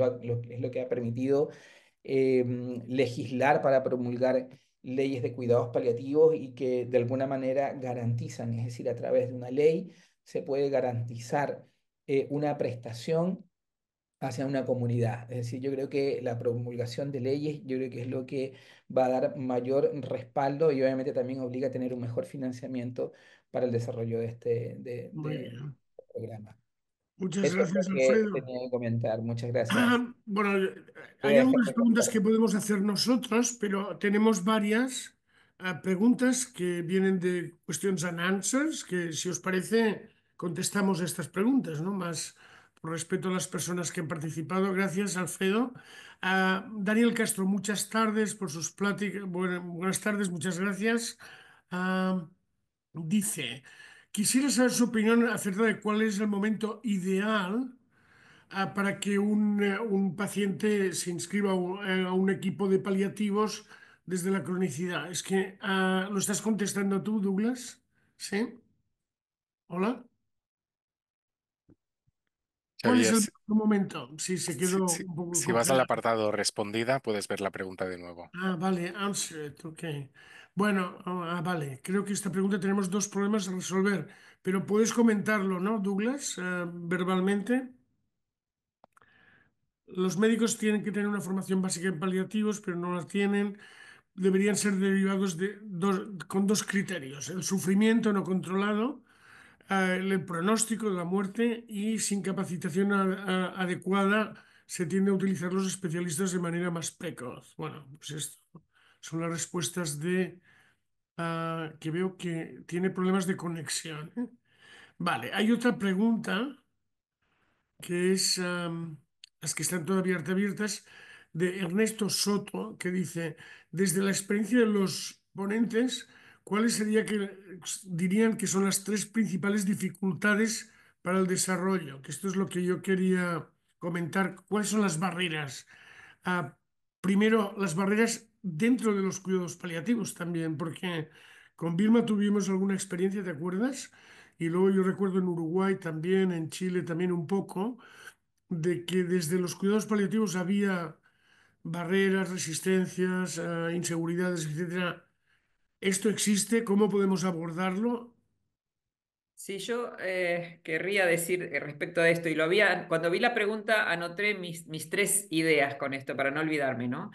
lo que ha permitido legislar para promulgar leyes de cuidados paliativos y que de alguna manera garantizan, es decir, a través de una ley se puede garantizar una prestación hacia una comunidad. Es decir, yo creo que la promulgación de leyes, yo creo que es lo que va a dar mayor respaldo y obviamente también obliga a tener un mejor financiamiento para el desarrollo de Muy bien. programa. Muchas Eso es lo gracias, que Alfredo. tenía que comentar. Muchas gracias. Bueno, Voy hay a dejar algunas de preguntas comentar. que podemos hacer nosotros, pero tenemos varias preguntas que vienen de Questions and Answers, que si os parece, contestamos estas preguntas, ¿no? Más por respeto a las personas que han participado. Gracias, Alfredo. Daniel Castro, muchas tardes por sus pláticas. Buenas tardes, muchas gracias. Dice, quisiera saber su opinión acerca de cuál es el momento ideal para que un paciente se inscriba a un equipo de paliativos desde la cronicidad. Es que lo estás contestando tú, Douglas. ¿Sí? Hola. ¿Cuál es Xavier, el momento? Sí, se quedó un poco si vas al congelado. apartado respondida, puedes ver la pregunta de nuevo. Vale, answered, ok. Bueno, vale, creo que esta pregunta tenemos dos problemas a resolver, pero puedes comentarlo, ¿no, Douglas? Verbalmente. Los médicos tienen que tener una formación básica en paliativos, pero no la tienen. Deberían ser derivados con dos criterios: el sufrimiento no controlado, el pronóstico de la muerte y sin capacitación adecuada se tiende a utilizar los especialistas de manera más precoz. Bueno, pues esto son las respuestas que veo que tiene problemas de conexión, ¿eh? Vale, hay otra pregunta que es las que están todavía abiertas, de Ernesto Soto, que dice, desde la experiencia de los ponentes, ¿cuáles dirían que son las tres principales dificultades para el desarrollo, que esto es lo que yo quería comentar. ¿Cuáles son las barreras? Ah, primero, las barreras dentro de los cuidados paliativos también, porque con Vilma tuvimos alguna experiencia, ¿te acuerdas? Y luego yo recuerdo en Uruguay también, en Chile también un poco, de que desde los cuidados paliativos había barreras, resistencias, inseguridades, etcétera. ¿Esto existe? ¿Cómo podemos abordarlo? Sí, yo querría decir respecto a esto, y lo había, cuando vi la pregunta anoté mis tres ideas con esto para no olvidarme, ¿no?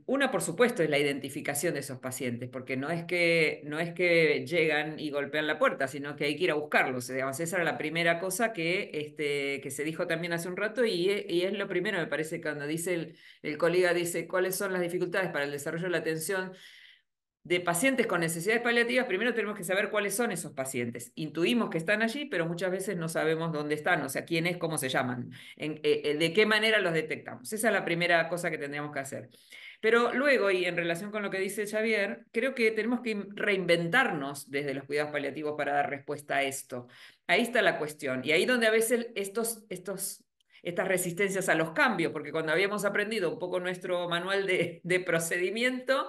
Una, por supuesto, es la identificación de esos pacientes, porque no es que llegan y golpean la puerta, sino que hay que ir a buscarlos. Digamos, esa era la primera cosa que se dijo también hace un rato y es lo primero, me parece, cuando dice el colega, dice cuáles son las dificultades para el desarrollo de la atención de pacientes con necesidades paliativas. Primero tenemos que saber cuáles son esos pacientes. Intuimos que están allí, pero muchas veces no sabemos dónde están, o sea, quién es, cómo se llaman, de qué manera los detectamos. Esa es la primera cosa que tendríamos que hacer. Pero luego, y en relación con lo que dice Xavier, creo que tenemos que reinventarnos desde los cuidados paliativos para dar respuesta a esto. Ahí está la cuestión. Y ahí donde a veces estas resistencias a los cambios, porque cuando habíamos aprendido un poco nuestro manual de procedimiento,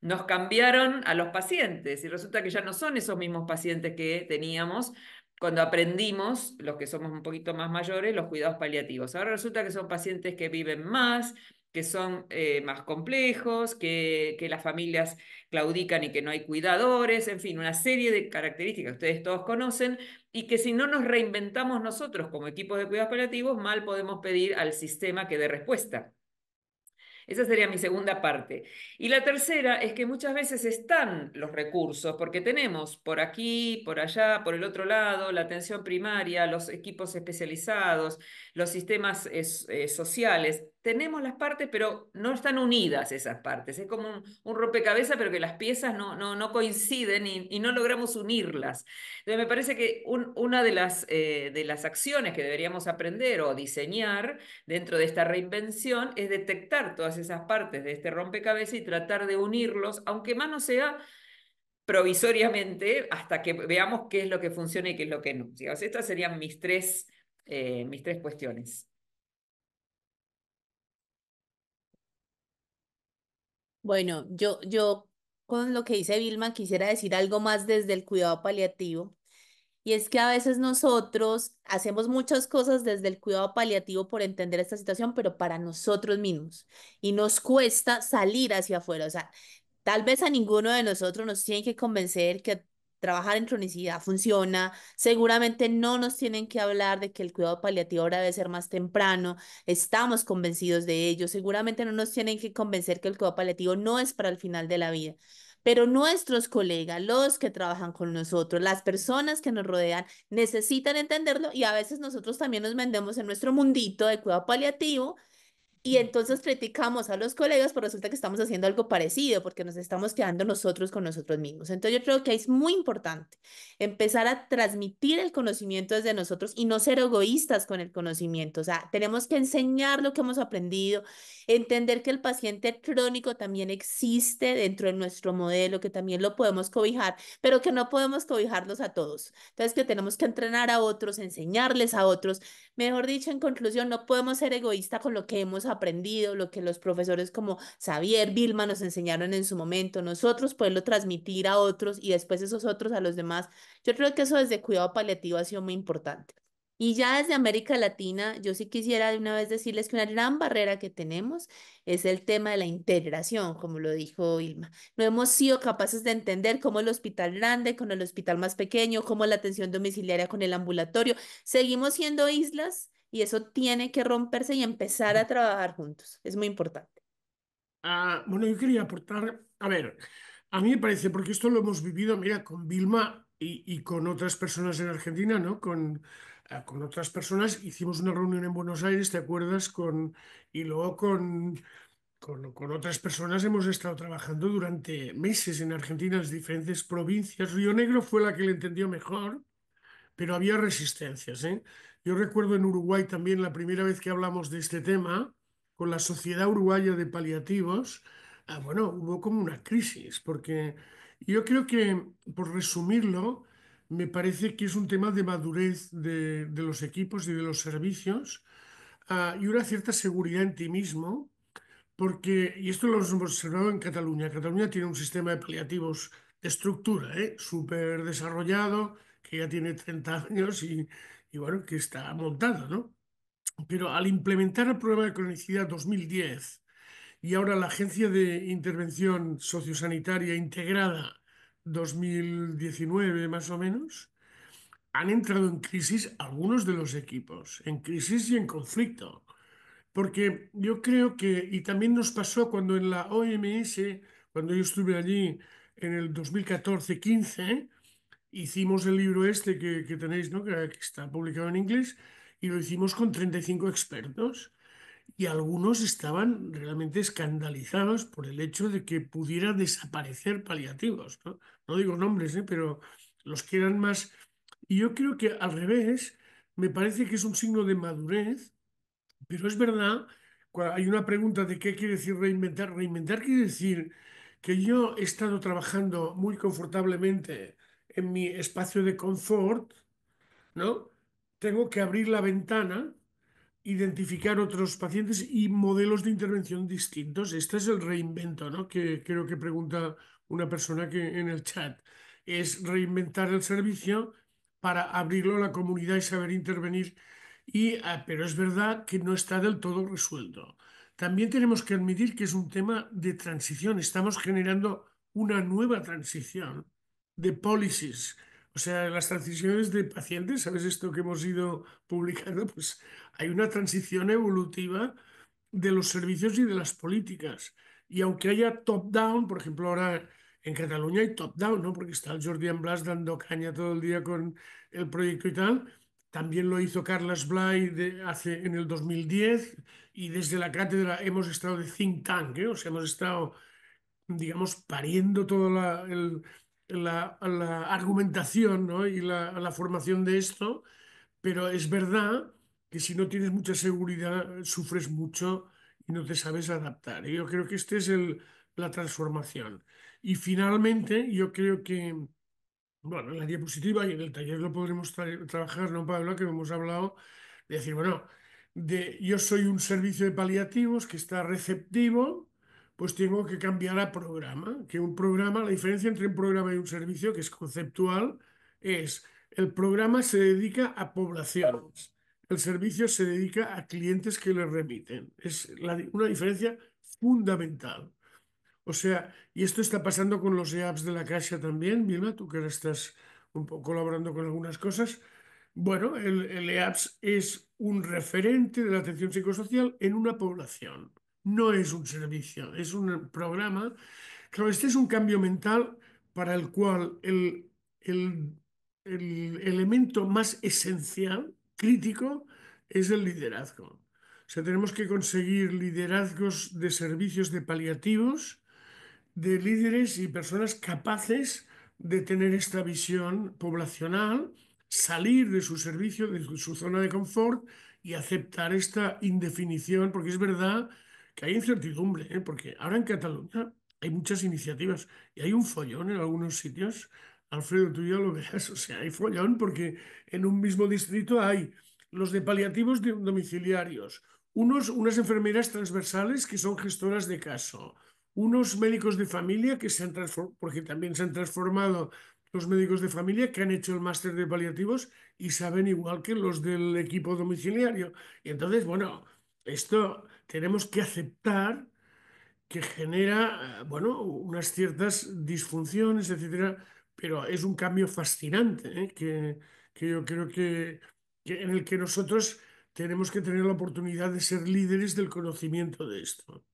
nos cambiaron a los pacientes y resulta que ya no son esos mismos pacientes que teníamos cuando aprendimos, los que somos un poquito más mayores, los cuidados paliativos. Ahora resulta que son pacientes que viven más, que son más complejos, que las familias claudican y que no hay cuidadores, en fin, una serie de características que ustedes todos conocen y que si no nos reinventamos nosotros como equipos de cuidados paliativos, mal podemos pedir al sistema que dé respuesta. Esa sería mi segunda parte. Y la tercera es que muchas veces están los recursos, porque tenemos por aquí, por allá, por el otro lado, la atención primaria, los equipos especializados, los sistemas sociales. Tenemos las partes, pero no están unidas esas partes. Es como un rompecabezas, pero que las piezas no coinciden y no logramos unirlas. Entonces, me parece que una de las acciones que deberíamos aprender o diseñar dentro de esta reinvención es detectar todas esas partes de este rompecabezas y tratar de unirlos, aunque más no sea provisoriamente, hasta que veamos qué es lo que funciona y qué es lo que no. Digamos, estas serían mis tres cuestiones. Bueno, yo con lo que dice Vilma quisiera decir algo más desde el cuidado paliativo. Y es que a veces nosotros hacemos muchas cosas desde el cuidado paliativo por entender esta situación, pero para nosotros mismos. Y nos cuesta salir hacia afuera. O sea, tal vez a ninguno de nosotros nos tienen que convencer que trabajar en cronicidad funciona. Seguramente no nos tienen que hablar de que el cuidado paliativo ahora debe ser más temprano. Estamos convencidos de ello. Seguramente no nos tienen que convencer que el cuidado paliativo no es para el final de la vida. Pero nuestros colegas, los que trabajan con nosotros, las personas que nos rodean, necesitan entenderlo y a veces nosotros también nos vendemos en nuestro mundito de cuidado paliativo y entonces criticamos a los colegas, pero resulta que estamos haciendo algo parecido porque nos estamos quedando nosotros con nosotros mismos. Entonces yo creo que es muy importante empezar a transmitir el conocimiento desde nosotros y no ser egoístas con el conocimiento. O sea, tenemos que enseñar lo que hemos aprendido, entender que el paciente crónico también existe dentro de nuestro modelo, que también lo podemos cobijar, pero que no podemos cobijarlos a todos. Entonces que tenemos que entrenar a otros, enseñarles a otros. Mejor dicho, en conclusión, no podemos ser egoístas con lo que hemos aprendido, lo que los profesores como Xavier, Vilma nos enseñaron en su momento, nosotros poderlo transmitir a otros y después esos otros a los demás. Yo creo que eso desde cuidado paliativo ha sido muy importante. Y ya desde América Latina, yo sí quisiera de una vez decirles que una gran barrera que tenemos es el tema de la integración, como lo dijo Vilma. No hemos sido capaces de entender cómo el hospital grande con el hospital más pequeño, cómo la atención domiciliaria con el ambulatorio. Seguimos siendo islas y eso tiene que romperse y empezar a trabajar juntos. Es muy importante. Bueno, yo quería aportar, a ver, a mí me parece, porque esto lo hemos vivido, mira, con Vilma y con otras personas en Argentina, ¿no? Con otras personas hicimos una reunión en Buenos Aires, ¿te acuerdas? Y luego con otras personas hemos estado trabajando durante meses en Argentina, en las diferentes provincias. Río Negro fue la que le entendió mejor, pero había resistencias, ¿eh? Yo recuerdo en Uruguay también la primera vez que hablamos de este tema, con la Sociedad Uruguaya de Paliativos, bueno, hubo como una crisis, porque yo creo que, por resumirlo, me parece que es un tema de madurez de los equipos y de los servicios, y una cierta seguridad en ti mismo, porque, y esto lo hemos observado en Cataluña, Cataluña tiene un sistema de paliativos de estructura, súper desarrollado, que ya tiene 30 años y bueno, que está montado, ¿no? Pero al implementar el programa de cronicidad 2010 y ahora la Agencia de Intervención Sociosanitaria Integrada 2019 más o menos, han entrado en crisis algunos de los equipos, en crisis y en conflicto. Porque yo creo que, y también nos pasó cuando en la OMS, cuando yo estuve allí en el 2014-15, hicimos el libro este que tenéis, ¿no? Que está publicado en inglés, y lo hicimos con 35 expertos. Y algunos estaban realmente escandalizados por el hecho de que pudiera desaparecer paliativos, ¿no? No digo nombres, pero los que eran más... Y yo creo que al revés, me parece que es un signo de madurez, pero es verdad, hay una pregunta de qué quiere decir reinventar. Reinventar quiere decir que yo he estado trabajando muy confortablemente en mi espacio de confort, ¿no? Tengo que abrir la ventana, identificar otros pacientes y modelos de intervención distintos. Este es el reinvento, ¿no? Que creo que pregunta una persona que en el chat. Es reinventar el servicio para abrirlo a la comunidad y saber intervenir. Pero es verdad que no está del todo resuelto. También tenemos que admitir que es un tema de transición. Estamos generando una nueva transición de policies. O sea, las transiciones de pacientes, ¿sabes esto que hemos ido publicando? Pues hay una transición evolutiva de los servicios y de las políticas. Y aunque haya top-down, por ejemplo, ahora en Cataluña hay top-down, ¿no? Porque está el Jordi Blas dando caña todo el día con el proyecto y tal. También lo hizo Carles Blay en el 2010 y desde la cátedra hemos estado de think tank, ¿eh? O sea, hemos estado, digamos, pariendo toda la argumentación, ¿no? Y la formación de esto, pero es verdad que si no tienes mucha seguridad, sufres mucho y no te sabes adaptar. Y yo creo que esta es la transformación. Y finalmente, yo creo que, bueno, en la diapositiva y en el taller lo podremos trabajar, ¿no, Pablo? Que hemos hablado de decir, bueno, yo soy un servicio de paliativos que está receptivo, pues tengo que cambiar a programa. Que un programa, la diferencia entre un programa y un servicio, que es conceptual, es el programa se dedica a poblaciones, el servicio se dedica a clientes que le remiten. Es una diferencia fundamental. O sea, y esto está pasando con los EAPs de la Caixa también, Vilma, tú que ahora estás un poco colaborando con algunas cosas. Bueno, el EAPS es un referente de la atención psicosocial en una población. No es un servicio, es un programa. Claro, este es un cambio mental para el cual el elemento más esencial, crítico, es el liderazgo. O sea, tenemos que conseguir liderazgos de servicios de paliativos, de líderes y personas capaces de tener esta visión poblacional, salir de su servicio, de su zona de confort y aceptar esta indefinición, porque es verdad que hay incertidumbre, ¿eh? Porque ahora en Cataluña hay muchas iniciativas y hay un follón en algunos sitios. Alfredo, tú ya lo verás, o sea, hay follón porque en un mismo distrito hay los de paliativos domiciliarios, unas enfermeras transversales que son gestoras de caso, unos médicos de familia que se han transformado, porque también se han transformado los médicos de familia que han hecho el máster de paliativos y saben igual que los del equipo domiciliario. Y entonces, bueno, esto tenemos que aceptar que genera, bueno, unas ciertas disfunciones, etcétera, pero es un cambio fascinante, ¿eh? Que yo creo que en el que nosotros tenemos que tener la oportunidad de ser líderes del conocimiento de esto.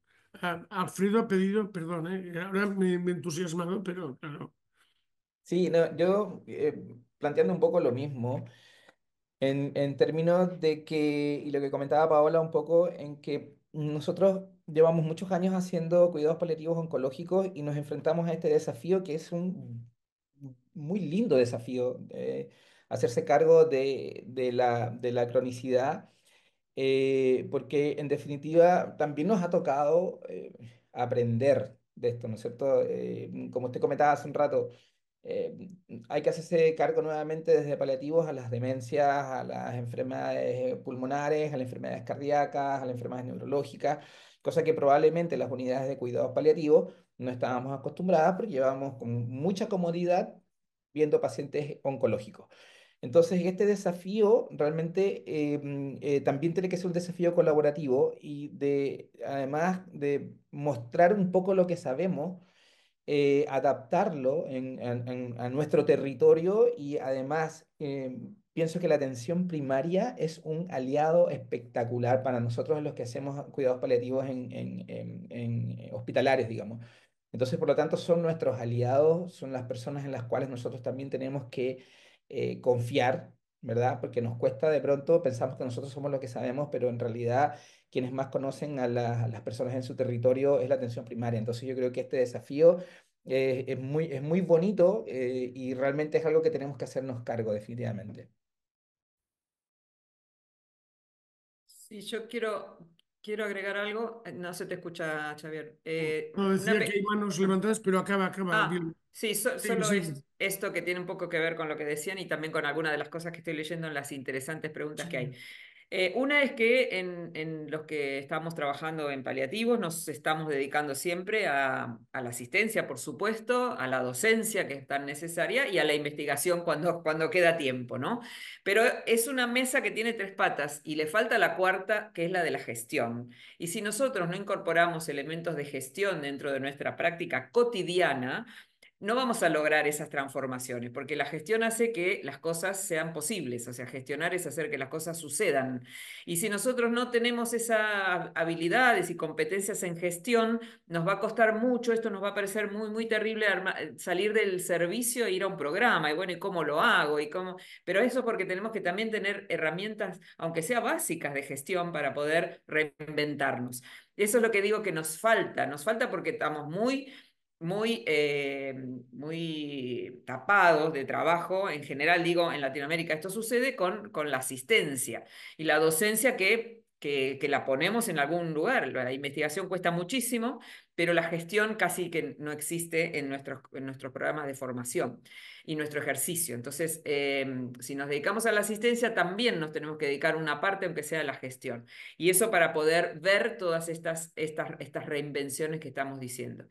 Alfredo ha pedido, perdón, ahora me he entusiasmado, pero claro. Sí, no, yo planteando un poco lo mismo, en términos de que, y lo que comentaba Paola un poco, en que nosotros llevamos muchos años haciendo cuidados paliativos oncológicos y nos enfrentamos a este desafío que es un muy lindo desafío, hacerse cargo de la cronicidad, porque en definitiva también nos ha tocado aprender de esto, ¿no es cierto? Como usted comentaba hace un rato, hay que hacerse cargo nuevamente desde paliativos a las demencias, a las enfermedades pulmonares, a las enfermedades cardíacas, a las enfermedades neurológicas, cosa que probablemente las unidades de cuidados paliativos no estábamos acostumbradas porque llevábamos con mucha comodidad viendo pacientes oncológicos. Entonces, este desafío realmente también tiene que ser un desafío colaborativo y además de mostrar un poco lo que sabemos, adaptarlo a nuestro territorio y además pienso que la atención primaria es un aliado espectacular para nosotros los que hacemos cuidados paliativos en hospitalarios, digamos. Entonces, por lo tanto, son nuestros aliados, son las personas en las cuales nosotros también tenemos que confiar, ¿verdad? Porque nos cuesta de pronto, pensamos que nosotros somos los que sabemos, pero en realidad quienes más conocen a las personas en su territorio es la atención primaria. Entonces, yo creo que este desafío es muy bonito y realmente es algo que tenemos que hacernos cargo, definitivamente. Sí, yo quiero agregar algo. No se te escucha, Xavier. No, decía que hay manos levantadas, pero acaba, Bill. Sí, Sigue, solo sigue. es esto que tiene un poco que ver con lo que decían y también con algunas de las cosas que estoy leyendo en las interesantes preguntas que hay. Sí. Una es que en los que estamos trabajando en paliativos nos estamos dedicando siempre a la asistencia, por supuesto, a la docencia que es tan necesaria y a la investigación cuando queda tiempo, ¿no? Pero es una mesa que tiene tres patas y le falta la cuarta, que es la de la gestión. Y si nosotros no incorporamos elementos de gestión dentro de nuestra práctica cotidiana, no vamos a lograr esas transformaciones, porque la gestión hace que las cosas sean posibles, o sea, gestionar es hacer que las cosas sucedan. Y si nosotros no tenemos esas habilidades y competencias en gestión, nos va a costar mucho, esto nos va a parecer muy, muy terrible salir del servicio e ir a un programa, y bueno, ¿y cómo lo hago? Pero eso porque tenemos que también tener herramientas, aunque sea básicas de gestión, para poder reinventarnos. Eso es lo que digo que nos falta porque estamos muy tapados de trabajo. En general, digo, en Latinoamérica esto sucede con la asistencia y la docencia que la ponemos en algún lugar. La investigación cuesta muchísimo, pero la gestión casi que no existe en nuestros programas de formación y nuestro ejercicio. Entonces, si nos dedicamos a la asistencia, también nos tenemos que dedicar una parte, aunque sea a la gestión. Y eso para poder ver todas estas reinvenciones que estamos diciendo.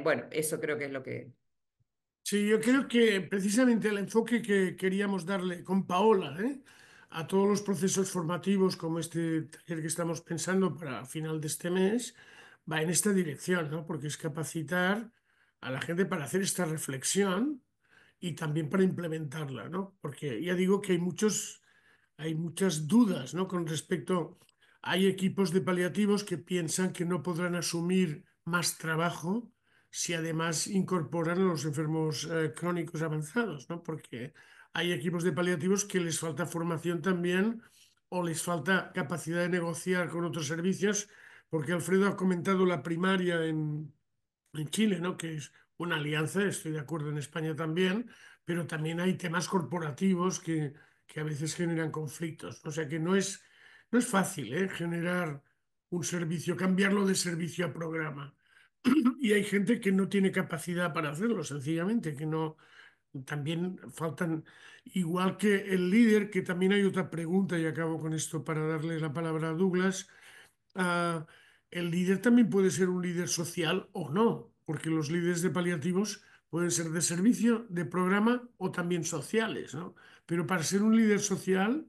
Bueno, eso creo que es lo que... Sí, yo creo que precisamente el enfoque que queríamos darle con Paola, a todos los procesos formativos como este taller que estamos pensando para final de este mes, va en esta dirección, ¿no? Porque es capacitar a la gente para hacer esta reflexión y también para implementarla, ¿no? Porque ya digo que hay muchas dudas, ¿no? Con respecto, hay equipos de paliativos que piensan que no podrán asumir más trabajo si además incorporan a los enfermos crónicos avanzados, ¿no? Porque hay equipos de paliativos que les falta formación también o les falta capacidad de negociar con otros servicios, porque Alfredo ha comentado la primaria en Chile, ¿no? Que es una alianza, estoy de acuerdo en España también, pero también hay temas corporativos que a veces generan conflictos. O sea que no es fácil, generar un servicio, cambiarlo de servicio a programa. Y hay gente que no tiene capacidad para hacerlo, sencillamente, que no, también faltan, igual que el líder, que también hay otra pregunta, y acabo con esto para darle la palabra a Douglas. Ah, el líder también puede ser un líder social o no, porque los líderes de paliativos pueden ser de servicio, de programa o también sociales, ¿no? Pero para ser un líder social,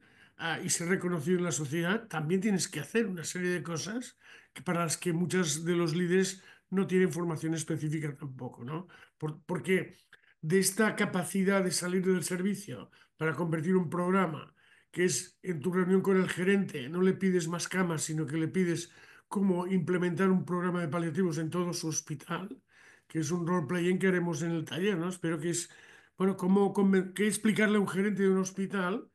y ser reconocido en la sociedad, también tienes que hacer una serie de cosas para las que muchos de los líderes no tienen formación específica tampoco, ¿no? Porque de esta capacidad de salir del servicio para convertir un programa que es en tu reunión con el gerente, no le pides más camas, sino que le pides cómo implementar un programa de paliativos en todo su hospital, que es un role-playing que haremos en el taller, ¿no? Espero que es, bueno, qué explicarle a un gerente de un hospital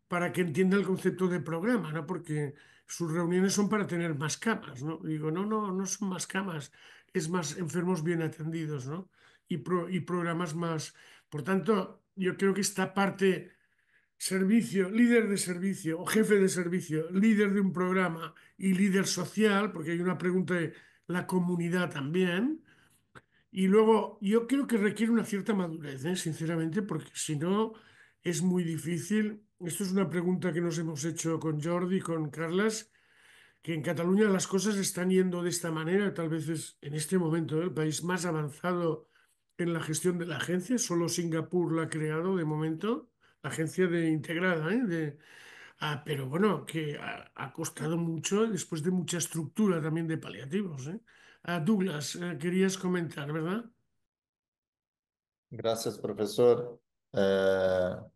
para que entienda el concepto de programa, ¿no? Porque sus reuniones son para tener más camas, ¿no? Digo, no, no, no son más camas, es más enfermos bien atendidos, ¿no? Y programas más. Por tanto, yo creo que esta parte servicio, líder de servicio o jefe de servicio, líder de un programa y líder social, porque hay una pregunta de la comunidad también, Y luego, yo creo que requiere una cierta madurez, sinceramente, porque si no es muy difícil. Esto es una pregunta que nos hemos hecho con Jordi, con Carlas, que en Cataluña las cosas están yendo de esta manera. Tal vez es en este momento el país más avanzado en la gestión de la agencia. Solo Singapur la ha creado de momento, la agencia de integrada, pero bueno, que ha costado mucho después de mucha estructura también de paliativos, ¿eh? Douglas, querías comentar, ¿verdad? Gracias, profesor.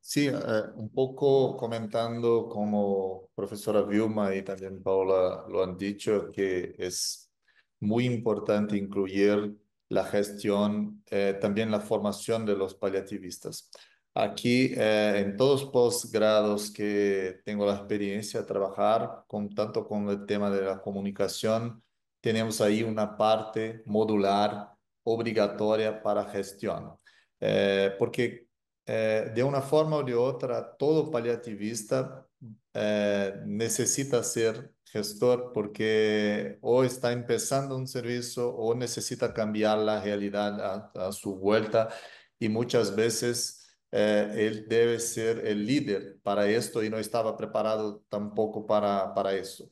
Sí, un poco comentando como profesora Vilma y también Paula lo han dicho, que es muy importante incluir la gestión, también la formación de los paliativistas. Aquí, en todos los posgrados que tengo la experiencia de trabajar, tanto con el tema de la comunicación, tenemos ahí una parte modular obligatoria para gestión. Porque de una forma o de otra, todo paliativista necesita ser gestor porque o está empezando un servicio o necesita cambiar la realidad a su vuelta y muchas veces él debe ser el líder para esto y no estaba preparado tampoco para eso.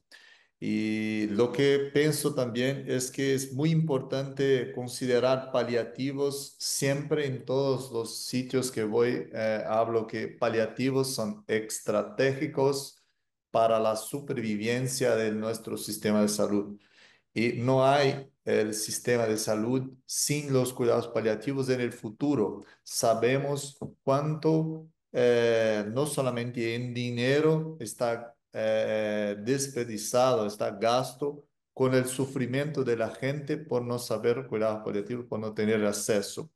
Y lo que pienso también es que es muy importante considerar paliativos siempre en todos los sitios que voy. Hablo que paliativos son estratégicos para la supervivencia de nuestro sistema de salud. Y no hay el sistema de salud sin los cuidados paliativos en el futuro. Sabemos cuánto, no solamente en dinero, está desperdiciado, está gasto con el sufrimiento de la gente por no saber cuidados paliativos, por no tener acceso.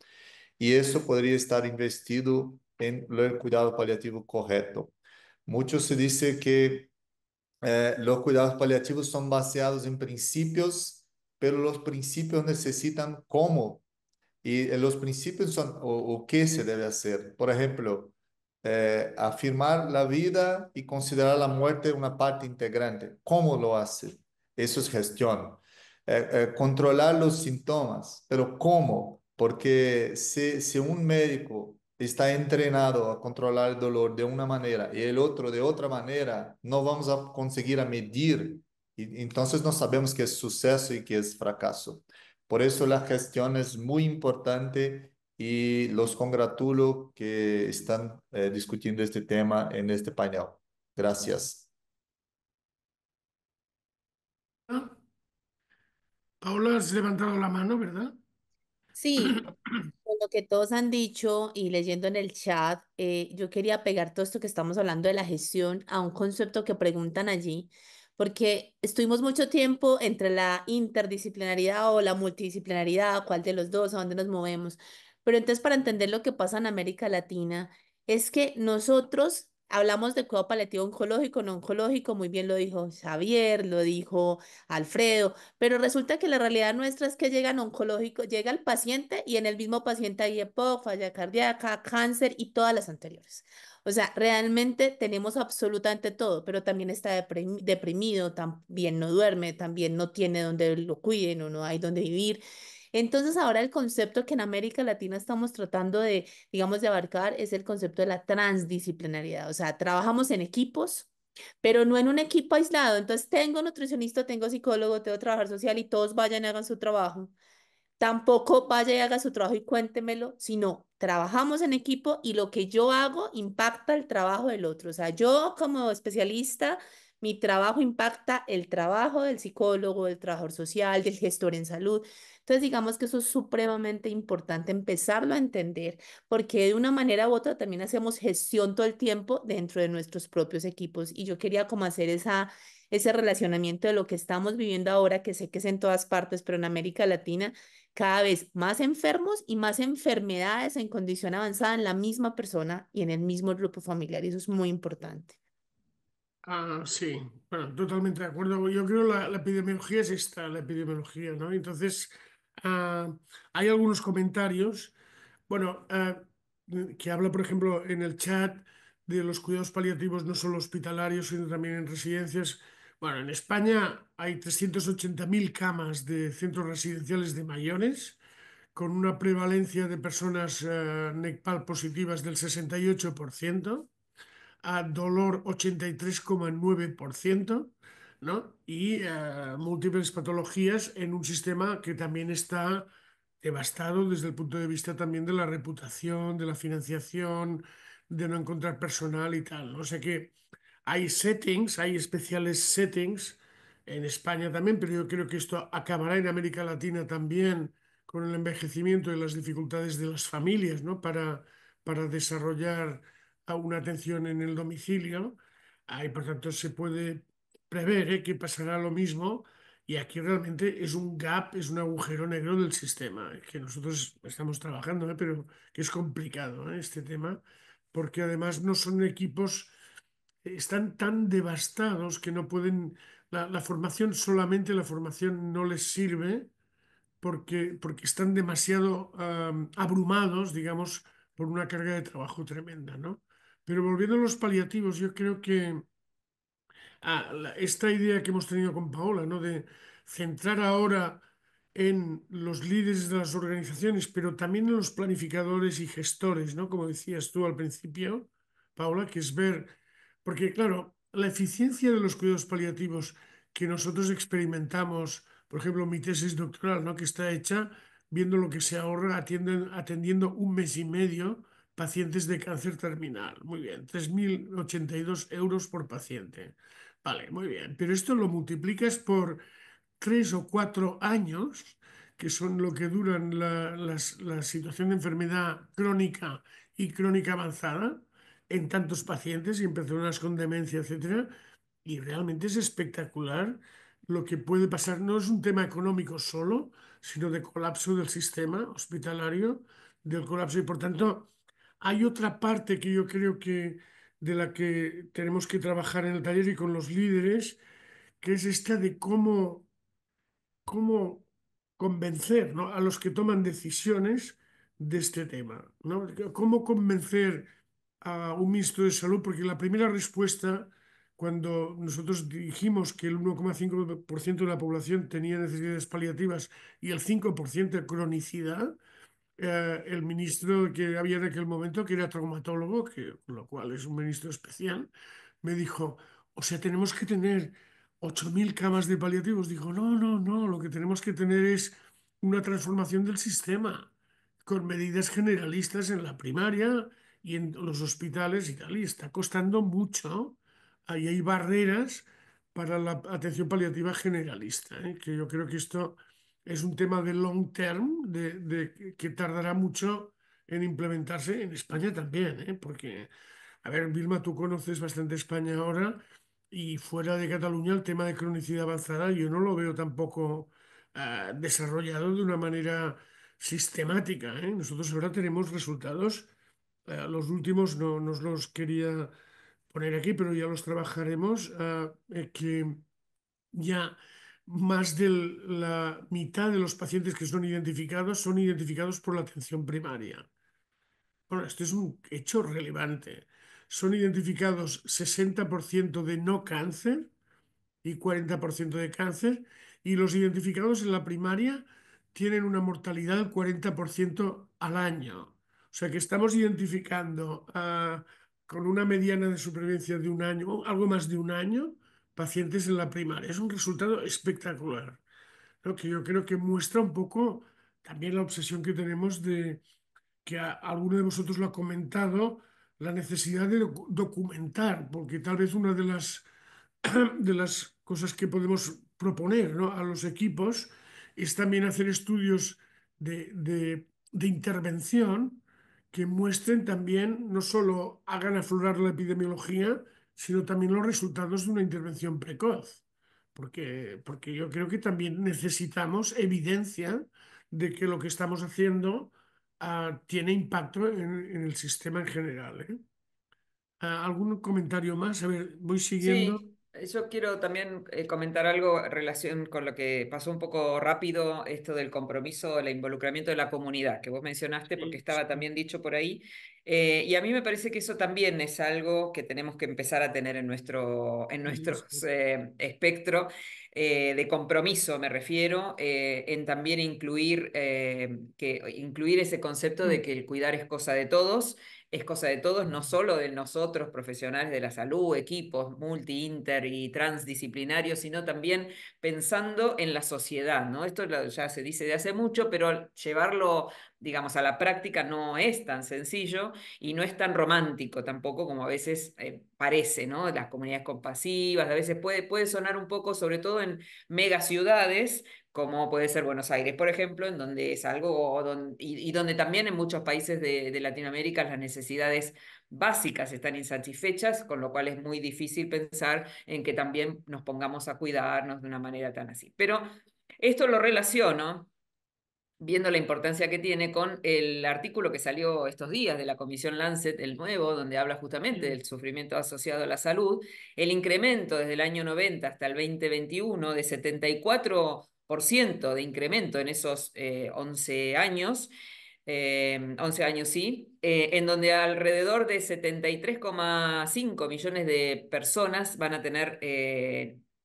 Y eso podría estar investido en el cuidado paliativo correcto. Mucho se dice que los cuidados paliativos son basados en principios, pero los principios necesitan cómo. Y los principios son o qué se debe hacer. Por ejemplo, afirmar la vida y considerar la muerte una parte integrante. ¿Cómo lo hace? Eso es gestión. Controlar los síntomas, pero ¿cómo? Porque si un médico está entrenado a controlar el dolor de una manera y el otro de otra manera, no vamos a conseguir a medir. Y entonces no sabemos qué es suceso y qué es fracaso. Por eso la gestión es muy importante y los congratulo que están discutiendo este tema en este panel. Gracias. Ah, Paula, has levantado la mano, ¿verdad? Sí, con lo que todos han dicho y leyendo en el chat, yo quería pegar todo esto que estamos hablando de la gestión a un concepto que preguntan allí, porque estuvimos mucho tiempo entre la interdisciplinaridad o la multidisciplinaridad, cuál de los dos, a dónde nos movemos. Pero entonces, para entender lo que pasa en América Latina, es que nosotros hablamos de cuidado paliativo oncológico, no oncológico, muy bien lo dijo Xavier, lo dijo Alfredo. Pero resulta que la realidad nuestra es que llegan oncológicos, llega el paciente y en el mismo paciente hay EPOC, falla cardíaca, cáncer y todas las anteriores. O sea, realmente tenemos absolutamente todo, pero también está deprimido, también no duerme, también no tiene donde lo cuiden o no hay donde vivir. Entonces, ahora el concepto que en América Latina estamos tratando de, digamos, de abarcar es el concepto de la transdisciplinariedad. O sea, trabajamos en equipos pero no en un equipo aislado. Entonces, tengo nutricionista, tengo psicólogo, tengo trabajador social y todos vayan y hagan su trabajo. Tampoco vaya y haga su trabajo y cuéntemelo, sino trabajamos en equipo y lo que yo hago impacta el trabajo del otro. O sea, yo como especialista, mi trabajo impacta el trabajo del psicólogo, del trabajador social, del gestor en salud. Entonces, digamos que eso es supremamente importante empezarlo a entender, porque de una manera u otra también hacemos gestión todo el tiempo dentro de nuestros propios equipos. Y yo quería como hacer ese relacionamiento de lo que estamos viviendo ahora, que sé que es en todas partes, pero en América Latina cada vez más enfermos y más enfermedades en condición avanzada en la misma persona y en el mismo grupo familiar. Y eso es muy importante. Sí, bueno, totalmente de acuerdo. Yo creo la epidemiología es esta, la epidemiología, ¿no? Entonces, ah, hay algunos comentarios, bueno, que habla, por ejemplo, en el chat de los cuidados paliativos no solo hospitalarios, sino también en residencias. Bueno, en España hay 380.000 camas de centros residenciales de mayores, con una prevalencia de personas NECPAL positivas del 68%, a dolor 83,9%, ¿no? Y múltiples patologías en un sistema que también está devastado desde el punto de vista también de la reputación, de la financiación, de no encontrar personal y tal, ¿no? O sea que hay settings, hay especiales settings en España también, pero yo creo que esto acabará en América Latina también con el envejecimiento y las dificultades de las familias, ¿no? Para desarrollar una atención en el domicilio. Y por tanto se puede prever que pasará lo mismo y aquí realmente es un gap, es un agujero negro del sistema que nosotros estamos trabajando, pero que es complicado este tema porque además no son equipos, están tan devastados que no pueden, la formación solamente, la formación no les sirve porque están demasiado abrumados, digamos, por una carga de trabajo tremenda, ¿no? Pero volviendo a los paliativos, yo creo que esta idea que hemos tenido con Paola, ¿no? De centrar ahora en los líderes de las organizaciones, pero también en los planificadores y gestores, ¿no? Como decías tú al principio, Paola, que es ver, porque claro, la eficiencia de los cuidados paliativos que nosotros experimentamos, por ejemplo, mi tesis doctoral, ¿no? Que está hecha viendo lo que se ahorra atendiendo 1 mes y medio pacientes de cáncer terminal. Muy bien, 3.082 € por paciente. Vale, muy bien. Pero esto lo multiplicas por 3 o 4 años, que son lo que duran la situación de enfermedad crónica y crónica avanzada en tantos pacientes y en personas con demencia, etcétera. Y realmente es espectacular lo que puede pasar. No es un tema económico solo, sino de colapso del sistema hospitalario, del colapso. Y por tanto, hay otra parte que yo creo que de la que tenemos que trabajar en el taller y con los líderes, que es esta de cómo convencer, ¿no? A los que toman decisiones de este tema, ¿no? Cómo convencer a un ministro de salud, porque la primera respuesta, cuando nosotros dijimos que el 1,5% de la población tenía necesidades paliativas y el 5% de cronicidad, el ministro que había en aquel momento, que era traumatólogo, con lo cual es un ministro especial, me dijo, o sea, tenemos que tener 8.000 camas de paliativos. Dijo, no, no, no, lo que tenemos que tener es una transformación del sistema con medidas generalistas en la primaria y en los hospitales y tal. Y está costando mucho. Ahí hay barreras para la atención paliativa generalista, que yo creo que esto es un tema de long term, que tardará mucho en implementarse en España también, porque, a ver, Vilma, tú conoces bastante España ahora y fuera de Cataluña el tema de cronicidad avanzada yo no lo veo tampoco desarrollado de una manera sistemática. Nosotros ahora tenemos resultados, los últimos no nos los quería poner aquí, pero ya los trabajaremos, que ya más de la mitad de los pacientes que son identificados por la atención primaria. Bueno, esto es un hecho relevante. Son identificados 60% de no cáncer y 40% de cáncer, y los identificados en la primaria tienen una mortalidad del 40% al año. O sea que estamos identificando con una mediana de supervivencia de 1 año, algo más de 1 año, pacientes en la primaria. Es un resultado espectacular, ¿no? Que yo creo que muestra un poco también la obsesión que tenemos de que alguno de vosotros lo ha comentado, la necesidad de documentar, porque tal vez una de las cosas que podemos proponer, ¿no? A los equipos es también hacer estudios de intervención que muestren también, no solo hagan aflorar la epidemiología, sino también los resultados de una intervención precoz. Porque yo creo que también necesitamos evidencia de que lo que estamos haciendo tiene impacto en el sistema en general, ¿eh? ¿Algún comentario más? A ver, voy siguiendo. Sí, yo quiero también comentar algo en relación con lo que pasó un poco rápido, esto del compromiso, el involucramiento de la comunidad, que vos mencionaste porque Sí, estaba sí. también dicho por ahí. Y a mí me parece que eso también es algo que tenemos que empezar a tener en nuestro espectro de compromiso, me refiero, en también incluir ese concepto de que el cuidar es cosa de todos, no solo de nosotros, profesionales de la salud, equipos multi, inter y transdisciplinarios, sino también pensando en la sociedad, ¿no? Esto ya se dice de hace mucho, pero llevarlo, digamos, a la práctica no es tan sencillo y no es tan romántico tampoco como a veces parece, ¿no? Las comunidades compasivas, a veces puede sonar un poco, sobre todo en megaciudades, como puede ser Buenos Aires, por ejemplo, en donde es algo, y donde también en muchos países de Latinoamérica las necesidades básicas están insatisfechas, con lo cual es muy difícil pensar en que también nos pongamos a cuidarnos de una manera tan así. Pero esto lo relaciono viendo la importancia que tiene con el artículo que salió estos días de la Comisión Lancet, el nuevo, donde habla justamente del sufrimiento asociado a la salud, el incremento desde el año 90 hasta el 2021 de 74% de incremento en esos 11 años. 11 años sí, en donde alrededor de 73,5 millones de personas van a tener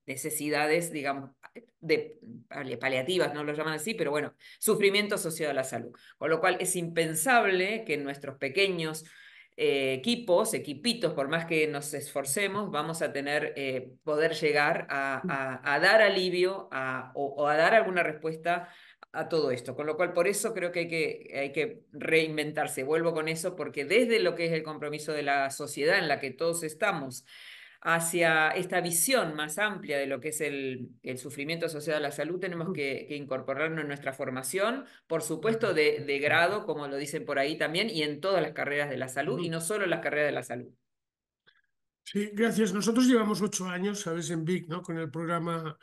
necesidades, digamos, de paliativas, no lo llaman así, pero bueno, sufrimiento asociado a la salud. Con lo cual es impensable que en nuestros pequeños equipitos, por más que nos esforcemos, vamos a poder llegar a dar alivio o a dar alguna respuesta a todo esto. Con lo cual, por eso creo que hay que reinventarse. Vuelvo con eso, porque desde lo que es el compromiso de la sociedad en la que todos estamos, hacia esta visión más amplia de lo que es el sufrimiento asociado a la salud, tenemos que incorporarlo en nuestra formación, por supuesto de grado, como lo dicen por ahí también, y en todas las carreras de la salud, y no solo en las carreras de la salud. Sí, gracias. Nosotros llevamos 8 años, ¿sabes? En VIC, ¿no? Con el programa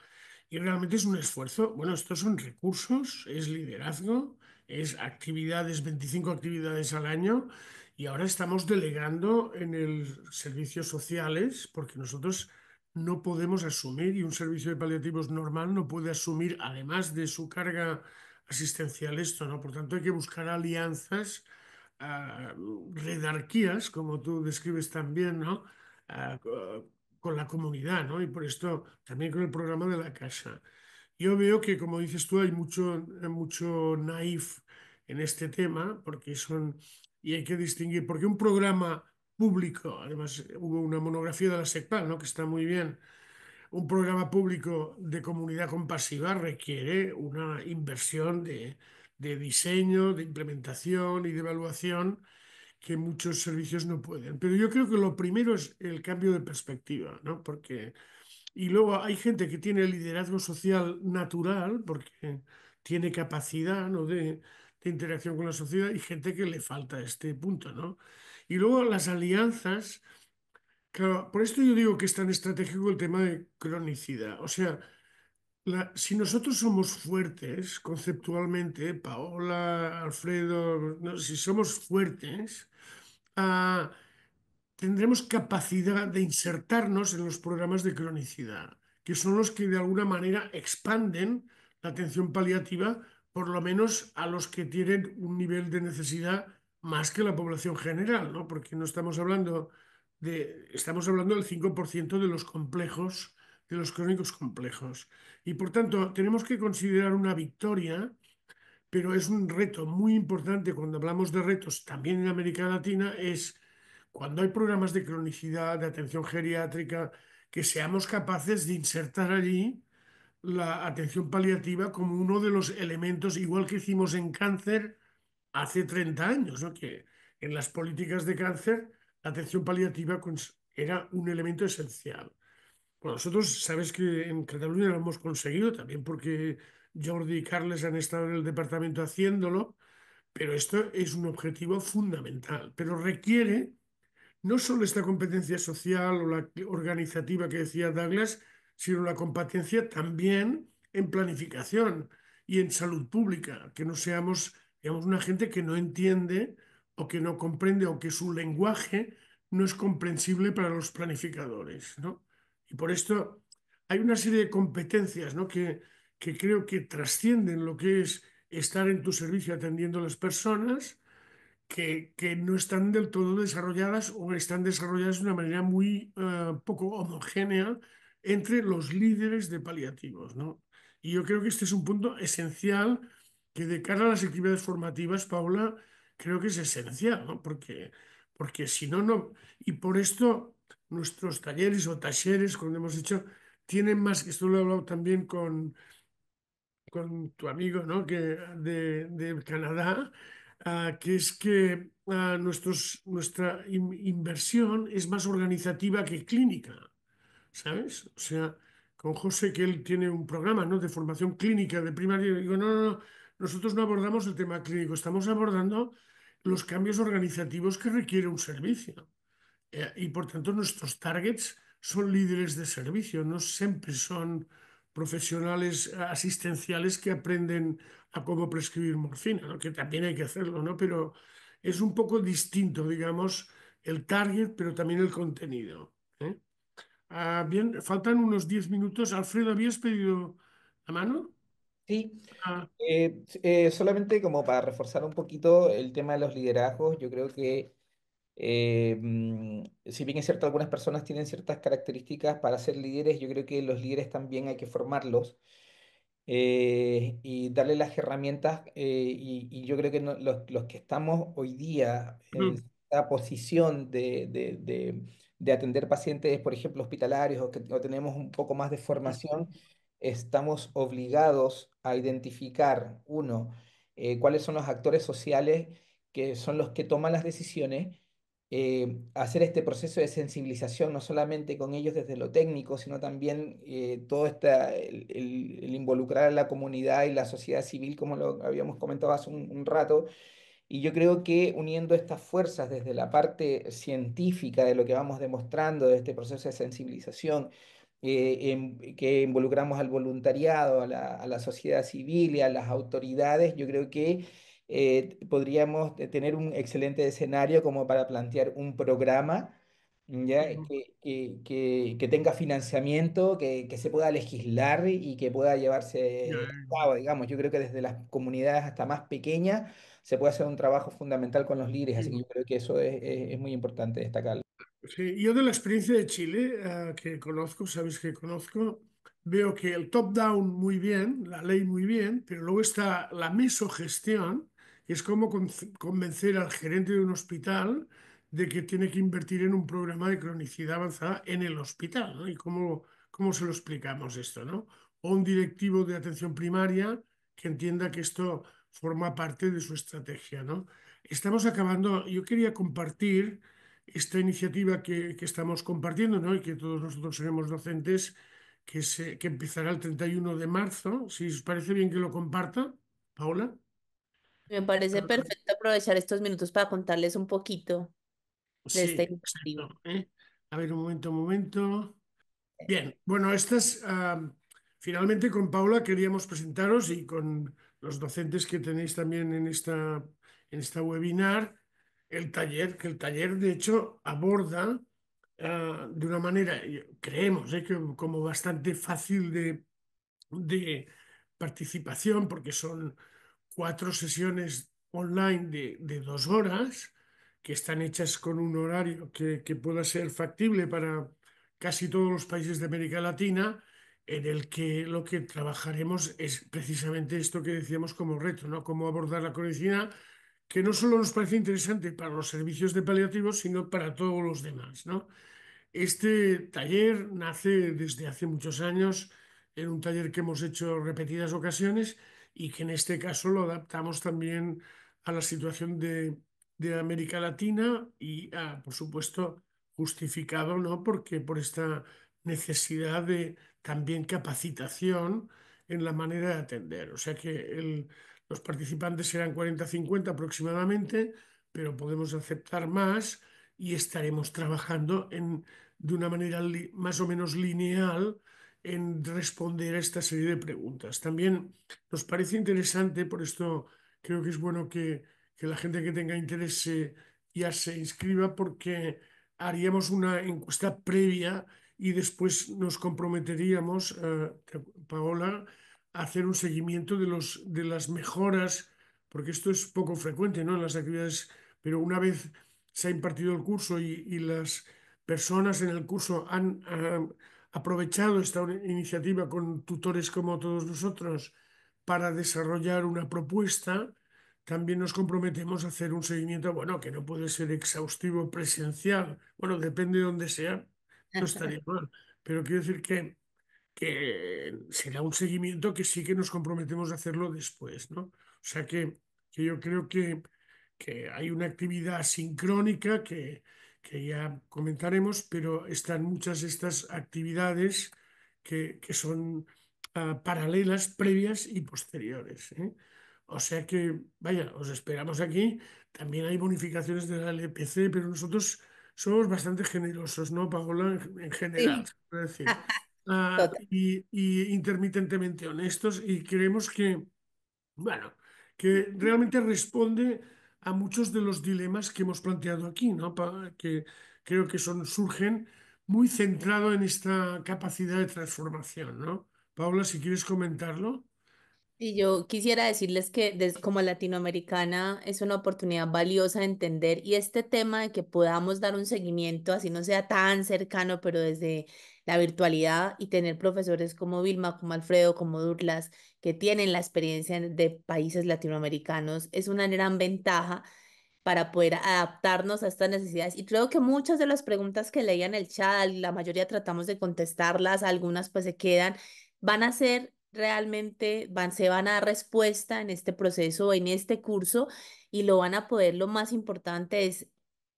y realmente es un esfuerzo. Bueno, estos son recursos, es liderazgo, es actividades, 25 actividades al año y ahora estamos delegando en el servicios sociales porque nosotros no podemos asumir y un servicio de paliativos normal no puede asumir, además de su carga asistencial, esto, ¿no? Por tanto, hay que buscar alianzas, ah, redarquías, como tú describes también, ¿no? Ah, con la comunidad, ¿no? Y por esto también con el programa de la casa. Yo veo que, como dices tú, hay mucho naif en este tema, y hay que distinguir, porque un programa público, además hubo una monografía de la SECPAL, ¿no? Que está muy bien, un programa público de comunidad compasiva requiere una inversión de diseño, de implementación y de evaluación que muchos servicios no pueden. Pero yo creo que lo primero es el cambio de perspectiva, ¿no? Y luego hay gente que tiene liderazgo social natural porque tiene capacidad, ¿no? de interacción con la sociedad y gente que le falta este punto, ¿no? Y luego las alianzas, claro, por esto yo digo que es tan estratégico el tema de cronicidad. O sea, si nosotros somos fuertes conceptualmente, Paola, Alfredo, ¿no? Si somos fuertes, ah, tendremos capacidad de insertarnos en los programas de cronicidad, que son los que de alguna manera expanden la atención paliativa, por lo menos a los que tienen un nivel de necesidad más que la población general, ¿no? Porque no estamos hablando del 5% de los complejos, de los crónicos complejos. Y por tanto, tenemos que considerar una victoria, pero es un reto muy importante cuando hablamos de retos también en América Latina, es cuando hay programas de cronicidad, de atención geriátrica, que seamos capaces de insertar allí la atención paliativa como uno de los elementos, igual que hicimos en cáncer hace 30 años, ¿no? Que en las políticas de cáncer la atención paliativa era un elemento esencial. Bueno, nosotros, sabes que en Cataluña lo hemos conseguido también porque Jordi y Carles han estado en el departamento haciéndolo, pero esto es un objetivo fundamental, pero requiere no solo esta competencia social o la organizativa que decía Douglas, sino la competencia también en planificación y en salud pública, que no seamos, digamos, una gente que no entiende o que no comprende o que su lenguaje no es comprensible para los planificadores, ¿no? Y por esto hay una serie de competencias, ¿no? que creo que trascienden lo que es estar en tu servicio atendiendo a las personas que no están del todo desarrolladas o están desarrolladas de una manera muy poco homogénea entre los líderes de paliativos, ¿no? Y yo creo que este es un punto esencial que de cara a las actividades formativas, Paula, creo que es esencial, ¿no? Porque si no, no. Y por esto nuestros talleres o talleres, como hemos dicho, tienen más, esto lo he hablado también con tu amigo, ¿no? De Canadá, que es que nuestra inversión es más organizativa que clínica, ¿sabes? O sea, con José, que él tiene un programa, ¿no? De formación clínica de primaria, digo, no, no, no, nosotros no abordamos el tema clínico, estamos abordando los cambios organizativos que requiere un servicio. Y por tanto nuestros targets son líderes de servicio, no siempre son profesionales asistenciales que aprenden a cómo prescribir morfina, ¿no? Que también hay que hacerlo, ¿no? Pero es un poco distinto, digamos, el target, pero también el contenido. ¿Eh? Bien, faltan unos 10 minutos. Alfredo, ¿habías pedido la mano? Sí, Ah, solamente como para reforzar un poquito el tema de los liderazgos, yo creo que si bien es cierto, algunas personas tienen ciertas características para ser líderes, yo creo que los líderes también hay que formarlos y darle las herramientas. Y yo creo que los que estamos hoy día en mm, esta posición de atender pacientes, por ejemplo, hospitalarios o tenemos un poco más de formación, estamos obligados a identificar, uno, cuáles son los actores sociales que son los que toman las decisiones, hacer este proceso de sensibilización, no solamente con ellos desde lo técnico, sino también todo el involucrar a la comunidad y la sociedad civil, como lo habíamos comentado hace un rato. Y yo creo que uniendo estas fuerzas desde la parte científica de lo que vamos demostrando de este proceso de sensibilización, que involucramos al voluntariado, a la sociedad civil y a las autoridades, yo creo que podríamos tener un excelente escenario como para plantear un programa, ¿ya? mm, Que tenga financiamiento, que se pueda legislar y que pueda ya, llevarse a cabo, digamos. Yo creo que desde las comunidades hasta más pequeñas se puede hacer un trabajo fundamental con los líderes, así que yo creo que eso es muy importante destacarlo. Sí, yo de la experiencia de Chile, que conozco, sabes que conozco, veo que el top-down muy bien, la ley muy bien, pero luego está la mesogestión, que es como convencer al gerente de un hospital de que tiene que invertir en un programa de cronicidad avanzada en el hospital, ¿no? Y cómo se lo explicamos esto, ¿no? O un directivo de atención primaria que entienda que esto forma parte de su estrategia, ¿no? Estamos acabando, yo quería compartir esta iniciativa que estamos compartiendo, ¿no? Y que todos nosotros seremos docentes, que empezará el 31 de marzo. Si os parece bien que lo comparta, Paula. Me parece perfecto aprovechar estos minutos para contarles un poquito de Sí, esta iniciativa. exacto. ¿Eh? A ver, un momento. Bien, bueno, finalmente con Paula queríamos presentaros y con los docentes que tenéis también en esta webinar, el taller, que el taller de hecho aborda de una manera, creemos, que como bastante fácil de participación, porque son 4 sesiones online de 2 horas, que están hechas con un horario que pueda ser factible para casi todos los países de América Latina, en el que lo que trabajaremos es precisamente esto que decíamos como reto, ¿no? Cómo abordar la cronicidad, que no solo nos parece interesante para los servicios de paliativos, sino para todos los demás, ¿no? Este taller nace desde hace muchos años en un taller que hemos hecho repetidas ocasiones y que en este caso lo adaptamos también a la situación de América Latina y, por supuesto, justificado, ¿no? Porque por esta necesidad de también capacitación en la manera de atender. O sea que los participantes serán 40-50 aproximadamente, pero podemos aceptar más y estaremos trabajando de una manera más o menos lineal en responder a esta serie de preguntas. También nos parece interesante, por esto creo que es bueno que la gente que tenga interés ya se inscriba, porque haríamos una encuesta previa y después nos comprometeríamos, Paola, a hacer un seguimiento de las mejoras, porque esto es poco frecuente, ¿no? En las actividades pero una vez se ha impartido el curso y las personas en el curso han aprovechado esta iniciativa con tutores como todos nosotros para desarrollar una propuesta, también nos comprometemos a hacer un seguimiento, bueno, que no puede ser exhaustivo presencial, bueno, depende de dónde sea, no estaría mal, pero quiero decir que será un seguimiento que sí que nos comprometemos a hacerlo después, ¿no? O sea que yo creo que hay una actividad sincrónica que ya comentaremos, pero están muchas de estas actividades que son paralelas, previas y posteriores, ¿eh? O sea que, vaya, os esperamos aquí. También hay bonificaciones de la LPC, pero nosotros somos bastante generosos, ¿no, Paola? En general, Sí, es decir, total. y intermitentemente honestos y creemos que, bueno, que realmente responde a muchos de los dilemas que hemos planteado aquí, ¿no? Que creo que surgen muy centrado en esta capacidad de transformación, ¿no? Paula, si quieres comentarlo. Y yo quisiera decirles que como latinoamericana es una oportunidad valiosa de entender y este tema de que podamos dar un seguimiento, así no sea tan cercano, pero desde la virtualidad y tener profesores como Vilma, como Alfredo, como Douglas, que tienen la experiencia de países latinoamericanos, es una gran ventaja para poder adaptarnos a estas necesidades. Y creo que muchas de las preguntas que leía en el chat, la mayoría tratamos de contestarlas, algunas pues se quedan, van a ser realmente, se van a dar respuesta en este proceso, en este curso, y lo van a poder, lo más importante es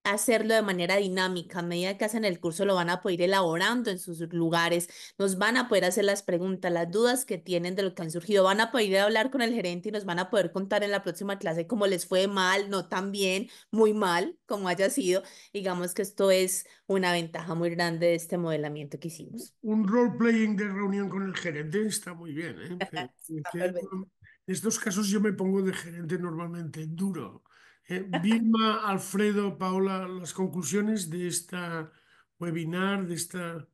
hacerlo de manera dinámica. A medida que hacen el curso, lo van a poder ir elaborando en sus lugares, nos van a poder hacer las preguntas, las dudas que tienen de lo que han surgido, van a poder ir a hablar con el gerente y nos van a poder contar en la próxima clase cómo les fue mal, no tan bien, muy mal, como haya sido. Digamos que esto es una ventaja muy grande de este modelamiento que hicimos. Un role-playing de reunión con el gerente está muy bien, ¿eh? Es que en Perfecto. estos casos yo me pongo de gerente normalmente duro. Vilma, Alfredo, Paola, las conclusiones de esta webinar, de esta,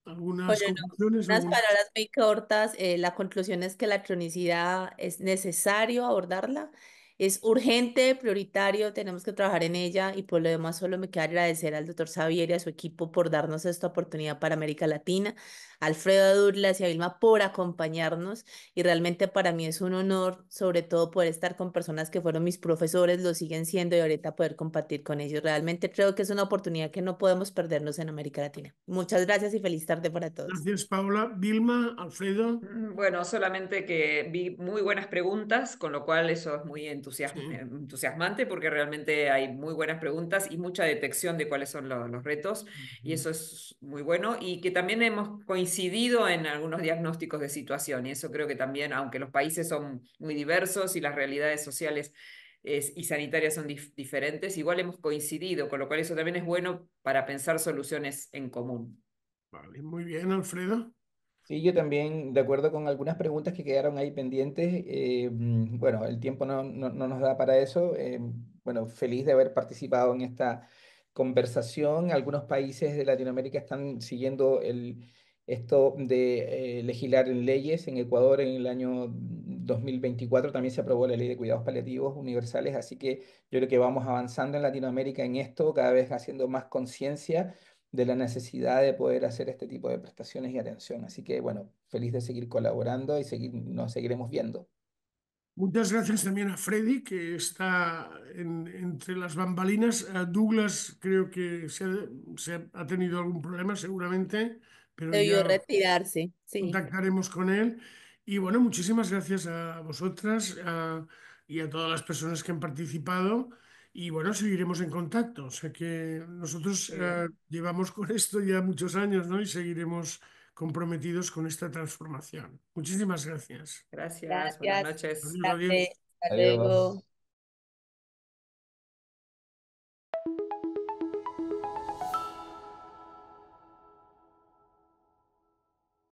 algunas Bueno, no, conclusiones, unas algunos... palabras muy cortas. La conclusión es que la cronicidad es necesario abordarla, es urgente, prioritario, tenemos que trabajar en ella y por lo demás solo me queda agradecer al doctor Xavier y a su equipo por darnos esta oportunidad para América Latina, a Alfredo Durlas y a Vilma por acompañarnos y realmente para mí es un honor, sobre todo poder estar con personas que fueron mis profesores, lo siguen siendo y ahorita poder compartir con ellos. Realmente creo que es una oportunidad que no podemos perdernos en América Latina. Muchas gracias y feliz tarde para todos. Gracias, Paola. Vilma, Alfredo. Bueno, solamente que vi muy buenas preguntas, con lo cual eso es muy Sí. entusiasmante porque realmente hay muy buenas preguntas y mucha detección de cuáles son los retos y eso es muy bueno y que también hemos coincidido en algunos diagnósticos de situación y eso creo que también, aunque los países son muy diversos y las realidades sociales y sanitarias son diferentes, igual hemos coincidido, con lo cual eso también es bueno para pensar soluciones en común. Vale, muy bien, Alfredo. Sí, yo también, de acuerdo con algunas preguntas que quedaron ahí pendientes, bueno, el tiempo no nos da para eso. Bueno, feliz de haber participado en esta conversación. Algunos países de Latinoamérica están siguiendo esto de legislar en leyes. En Ecuador en el año 2024 también se aprobó la ley de cuidados paliativos universales, así que yo creo que vamos avanzando en Latinoamérica en esto, cada vez haciendo más conciencia de la necesidad de poder hacer este tipo de prestaciones y atención. Así que, bueno, feliz de seguir colaborando y nos seguiremos viendo. Muchas gracias también a Freddy, que está entre las bambalinas. A Douglas creo que se ha tenido algún problema seguramente, pero Debió ya retirarse, sí. contactaremos con él. Y bueno, muchísimas gracias a vosotras y a todas las personas que han participado. Y bueno, seguiremos en contacto. O sea que nosotros Muy bien. llevamos con esto ya muchos años, ¿no? Y seguiremos comprometidos con esta transformación. Muchísimas gracias. Gracias, buenas Gracias. noches. Adiós, adiós. Tarde. Hasta Adiós. luego.